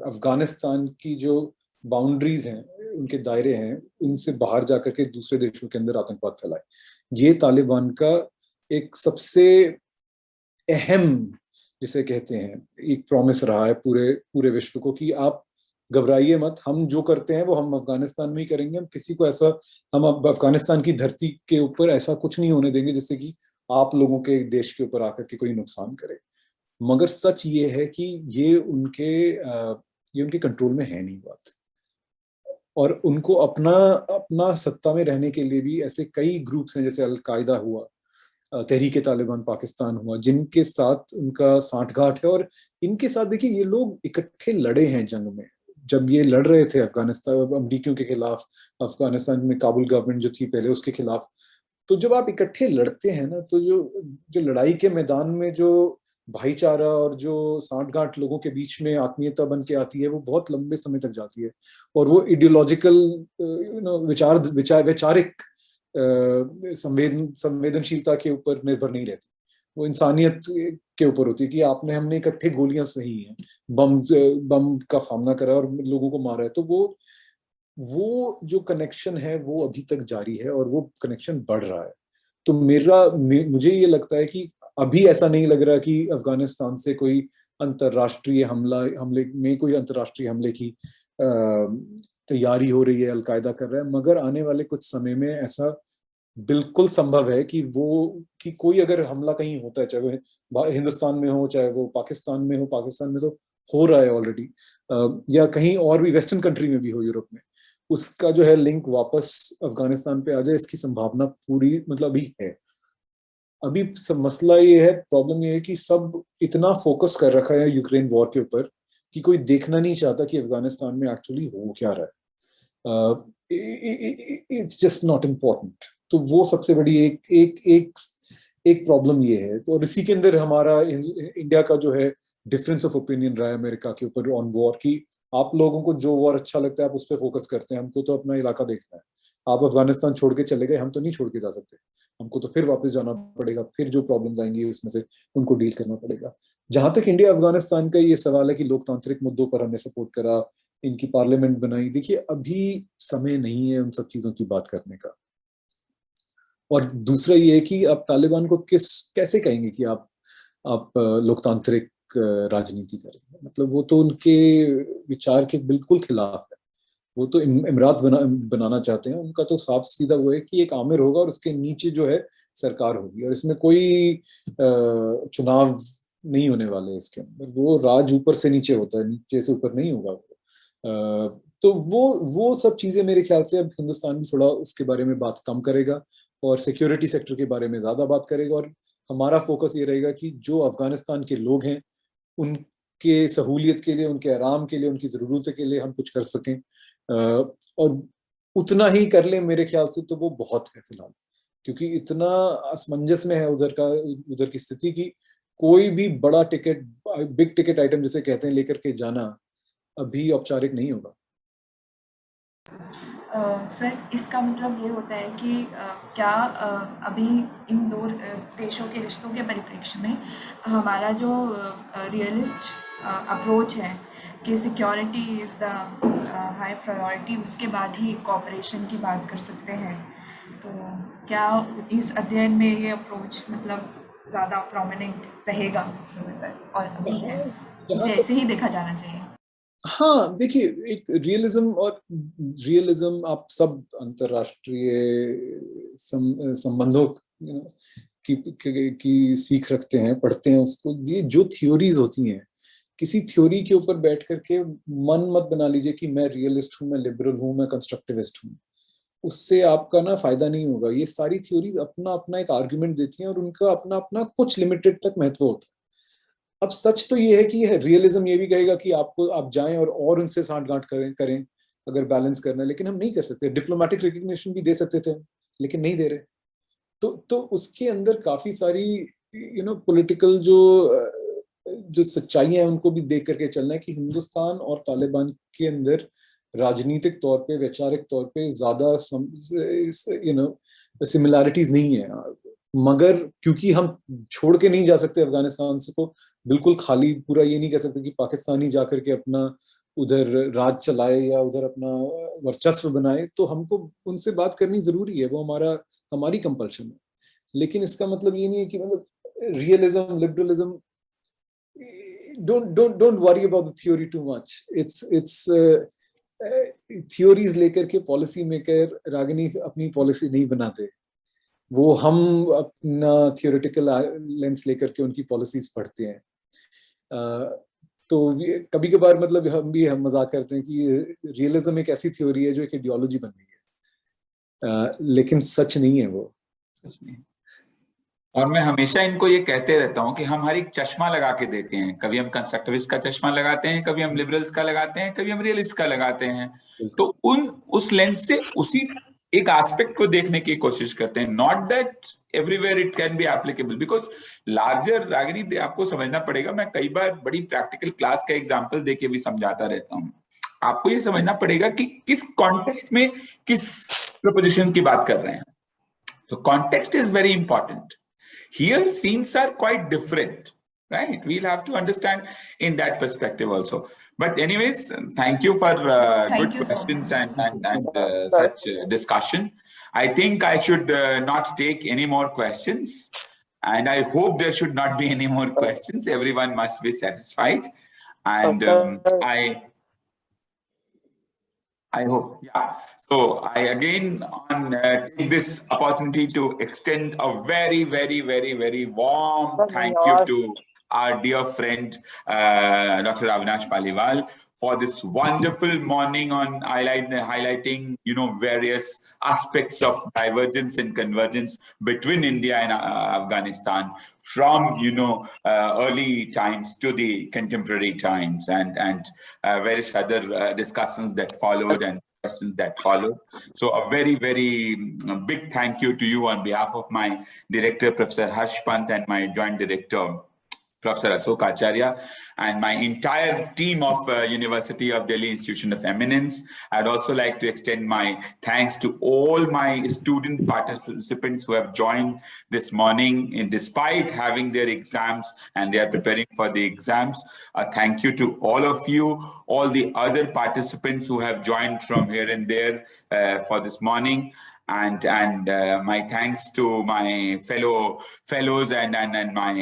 अफगानिस्तान की जो बाउंड्रीज हैं, उनके दायरे हैं, उनसे बाहर जाकर के दूसरे देशों के अंदर आतंकवाद फैलाए। ये तालिबान का एक सबसे अहम, जिसे कहते हैं, एक प्रॉमिस रहा है पूरे विश्व को कि आप घबराइए मत, हम जो करते हैं वो हम अफगानिस्तान में ही करेंगे। हम किसी को ऐसा, हम अफगानिस्तान की धरती के ऊपर ऐसा कुछ नहीं होने देंगे जिससे कि आप लोगों के देश के ऊपर आकर के कोई नुकसान करे। मगर सच ये है कि ये उनके कंट्रोल में है नहीं बात, और उनको अपना सत्ता में रहने के लिए भी ऐसे कई ग्रुप्स हैं, जैसे अल-कायदा हुआ, तहरीक तालिबान पाकिस्तान हुआ, जिनके साथ उनका सांठगांठ है। और इनके साथ देखिए, ये लोग इकट्ठे लड़े हैं जंग में, जब ये लड़ रहे थे अफगानिस्तान अमरीकियों के खिलाफ, अफगानिस्तान में काबुल गवर्नमेंट जो थी पहले उसके खिलाफ, तो जब आप इकट्ठे लड़ते हैं ना, तो जो जो लड़ाई के मैदान में जो भाईचारा और जो सांठ-गांठ लोगों के बीच में आत्मीयता बन के आती है, वो बहुत लंबे समय तक जाती है। और वो आइडियोलॉजिकल वैचारिक संवेदनशीलता के ऊपर निर्भर नहीं रहती, वो इंसानियत के ऊपर होती है कि आपने हमने इकट्ठे गोलियां सही हैं, बम का सामना करा और लोगों को मारा है, तो वो जो कनेक्शन है वो अभी तक जारी है और वो कनेक्शन बढ़ रहा है। तो मुझे ये लगता है कि अभी ऐसा नहीं लग रहा कि अफगानिस्तान से कोई अंतरराष्ट्रीय हमले में कोई अंतरराष्ट्रीय हमले की तैयारी हो रही है, अलकायदा कर रहा है, मगर आने वाले कुछ समय में ऐसा बिल्कुल संभव है कि कोई अगर हमला कहीं होता है, चाहे वो हिंदुस्तान में हो, चाहे वो पाकिस्तान में हो, पाकिस्तान में तो हो रहा है ऑलरेडी, या कहीं और भी वेस्टर्न कंट्री में भी हो, यूरोप में, उसका जो है लिंक वापस अफगानिस्तान पे आ जाए, इसकी संभावना पूरी मतलब अभी है। अभी मसला ये है, प्रॉब्लम ये है कि सब इतना फोकस कर रखा है यूक्रेन वॉर के ऊपर कि कोई देखना नहीं चाहता कि अफगानिस्तान में एक्चुअली हो क्या रहा है। It's just not important. तो वो सबसे बड़ी एक प्रॉब्लम ये है। तो और इसी के अंदर हमारा इंडिया का जो है डिफरेंस ऑफ ओपिनियन रहा है अमेरिका के ऊपर ऑन वॉर, की आप लोगों को जो वॉर अच्छा लगता है आप उस पर फोकस करते हैं, हमको तो अपना इलाका देखना है। आप अफगानिस्तान छोड़ के चले गए, हम तो नहीं छोड़ के जा सकते, हमको तो फिर वापस जाना पड़ेगा, फिर जो प्रॉब्लम्स आएंगी उसमें से उनको डील करना पड़ेगा। जहां तक इंडिया अफगानिस्तान का ये सवाल है कि लोकतांत्रिक मुद्दों पर हमने सपोर्ट करा, इनकी पार्लियामेंट बनाई, देखिए अभी समय नहीं है उन सब चीजों की बात करने का। और दूसरा ये है कि आप तालिबान को कैसे कहेंगे कि आप लोकतांत्रिक राजनीति करेंगे, मतलब वो तो उनके विचार के बिल्कुल खिलाफ है। वो तो इमरात बनाना चाहते हैं, उनका तो साफ सीधा वो है कि एक आमिर होगा और उसके नीचे जो है सरकार होगी, और इसमें कोई चुनाव नहीं होने वाले इसके अंदर, वो राज ऊपर से नीचे होता है, नीचे से ऊपर नहीं होगा। तो वो सब चीजें मेरे ख्याल से अब हिंदुस्तान भी थोड़ा उसके बारे में बात कम करेगा और सिक्योरिटी सेक्टर के बारे में ज्यादा बात करेगा, और हमारा फोकस ये रहेगा कि जो अफगानिस्तान के लोग हैं उनके सहूलियत के लिए, उनके आराम के लिए, उनकी जरूरतों के लिए हम कुछ कर सकें, और उतना ही कर लें मेरे ख्याल से तो वो बहुत है फिलहाल, क्योंकि इतना असमंजस में है उधर की स्थिति की कोई भी बड़ा टिकट, बिग टिकट आइटम जिसे कहते हैं, लेकर के जाना अभी औपचारिक नहीं होगा। सर, इसका मतलब ये होता है कि क्या अभी इन दो देशों के रिश्तों के परिप्रेक्ष्य में हमारा जो रियलिस्ट अप्रोच है कि security is the high priority, उसके बाद ही कोऑपरेशन की बात कर सकते हैं, तो क्या इस अध्ययन में ये अप्रोच मतलब ज़्यादा प्रोमिनेंट रहेगा समय तक, और अभी है इसे ऐसे ही देखा जाना चाहिए? हाँ, देखिए, एक रियलिज्म आप सब अंतरराष्ट्रीय संबंधों की सीख रखते हैं, पढ़ते हैं उसको। ये जो थ्योरीज होती हैं, किसी थ्योरी के ऊपर बैठ करके मन मत बना लीजिए कि मैं रियलिस्ट हूँ, मैं लिबरल हूँ, मैं कंस्ट्रक्टिविस्ट हूँ। उससे आपका ना फायदा नहीं होगा। ये सारी थ्योरीज अपना अपना एक आर्ग्यूमेंट देती हैं और उनका अपना अपना कुछ लिमिटेड तक महत्व होता है। अब सच तो ये है कि रियलिज्म ये भी कहेगा कि आप जाएं और उनसे सांठ-गांठ करें अगर बैलेंस करना है, लेकिन हम नहीं कर सकते। डिप्लोमेटिक रिकग्निशन भी दे सकते थे, लेकिन नहीं दे रहे। तो उसके अंदर काफी सारी पॉलिटिकल जो सच्चाइयां हैं उनको भी देख करके चलना है कि हिंदुस्तान और तालिबान के अंदर राजनीतिक तौर पे, वैचारिक तौर पे ज्यादा सिमिलैरिटीज नहीं है, मगर क्योंकि हम छोड़ के नहीं जा सकते अफगानिस्तान से, को बिल्कुल खाली पूरा ये नहीं कह सकते कि पाकिस्तानी जाकर के अपना उधर राज चलाए या उधर अपना वर्चस्व बनाए, तो हमको उनसे बात करनी जरूरी है, वो हमारी कंपल्शन है। लेकिन इसका मतलब ये नहीं है कि मतलब realism, liberalism, don't worry about the theory too much. It's theories लेकर के पॉलिसी मेकर रागिनी अपनी पॉलिसी नहीं बनाते, वो हम अपना थियोरेटिकल लेंस लेकर के उनकी पॉलिसीज पढ़ते हैं। तो कभी कभार मतलब हम मजाक करते हैं कि रियलिज्म एक ऐसी थ्योरी है जो एक आइडियोलॉजी बन गई है, लेकिन सच नहीं है वो, सच नहीं। और मैं हमेशा इनको ये कहते रहता हूँ कि हम हर एक चश्मा लगा के देते हैं, कभी हम कंस्ट्रक्टिविस्ट का चश्मा लगाते हैं, कभी हम लिबरल्स का लगाते हैं, कभी हम रियलिस्ट का लगाते हैं। तो उस लेंस से उसी एक एस्पेक्ट को देखने की कोशिश करते हैं, not that everywhere it can be applicable, because larger Ragini आपको समझना पड़ेगा। मैं कई बार बड़ी प्रैक्टिकल क्लास का एग्जाम्पल दे के भी समझाता रहता हूँ। आपको ये समझना पड़ेगा कि किस कॉन्टेक्स्ट में किस प्रपोजिशन की बात कर रहे हैं। तो context is very important. Here scenes are quite different, right? We'll have to understand in that perspective also. But anyways, thank you for good questions and such discussion. I think I should not take any more questions, and I hope there should not be any more questions. Everyone must be satisfied, and I hope, yeah. So I again take this opportunity to extend a very, very, very, very warm thank you to our dear friend, Dr. Avinash Paliwal, for this wonderful morning on highlighting, various aspects of divergence and convergence between India and Afghanistan from, early times to the contemporary times, and various other discussions that followed and questions that followed. So a very, very big thank you to you on behalf of my director, Professor Harsh Pant, and my joint director, Professor Ashok Acharya, and my entire team of University of Delhi Institution of Eminence. I'd also like to extend my thanks to all my student participants who have joined this morning, despite having their exams and they are preparing for the exams. Thank you to all of you, all the other participants who have joined from here and there for this morning. And my thanks to my fellows and my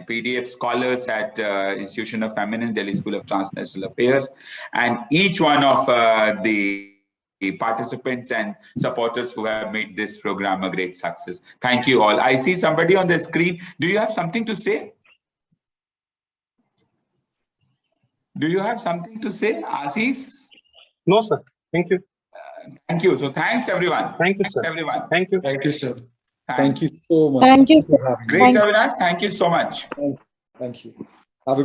PDF scholars at Institution of Eminence, Delhi School of Transnational Affairs, and each one of the participants and supporters who have made this program a great success. Thank you all. I see somebody on the screen. Do you have something to say? Do you have something to say, Asis? No, sir. Thank you. Thank you. So thanks, everyone. Thank you, Thanks, sir. everyone. Thank you. Thank you, sir. Thanks. Thank you so much. Thank you. for having me. Great, Avinash. Thank you so much. Thank you.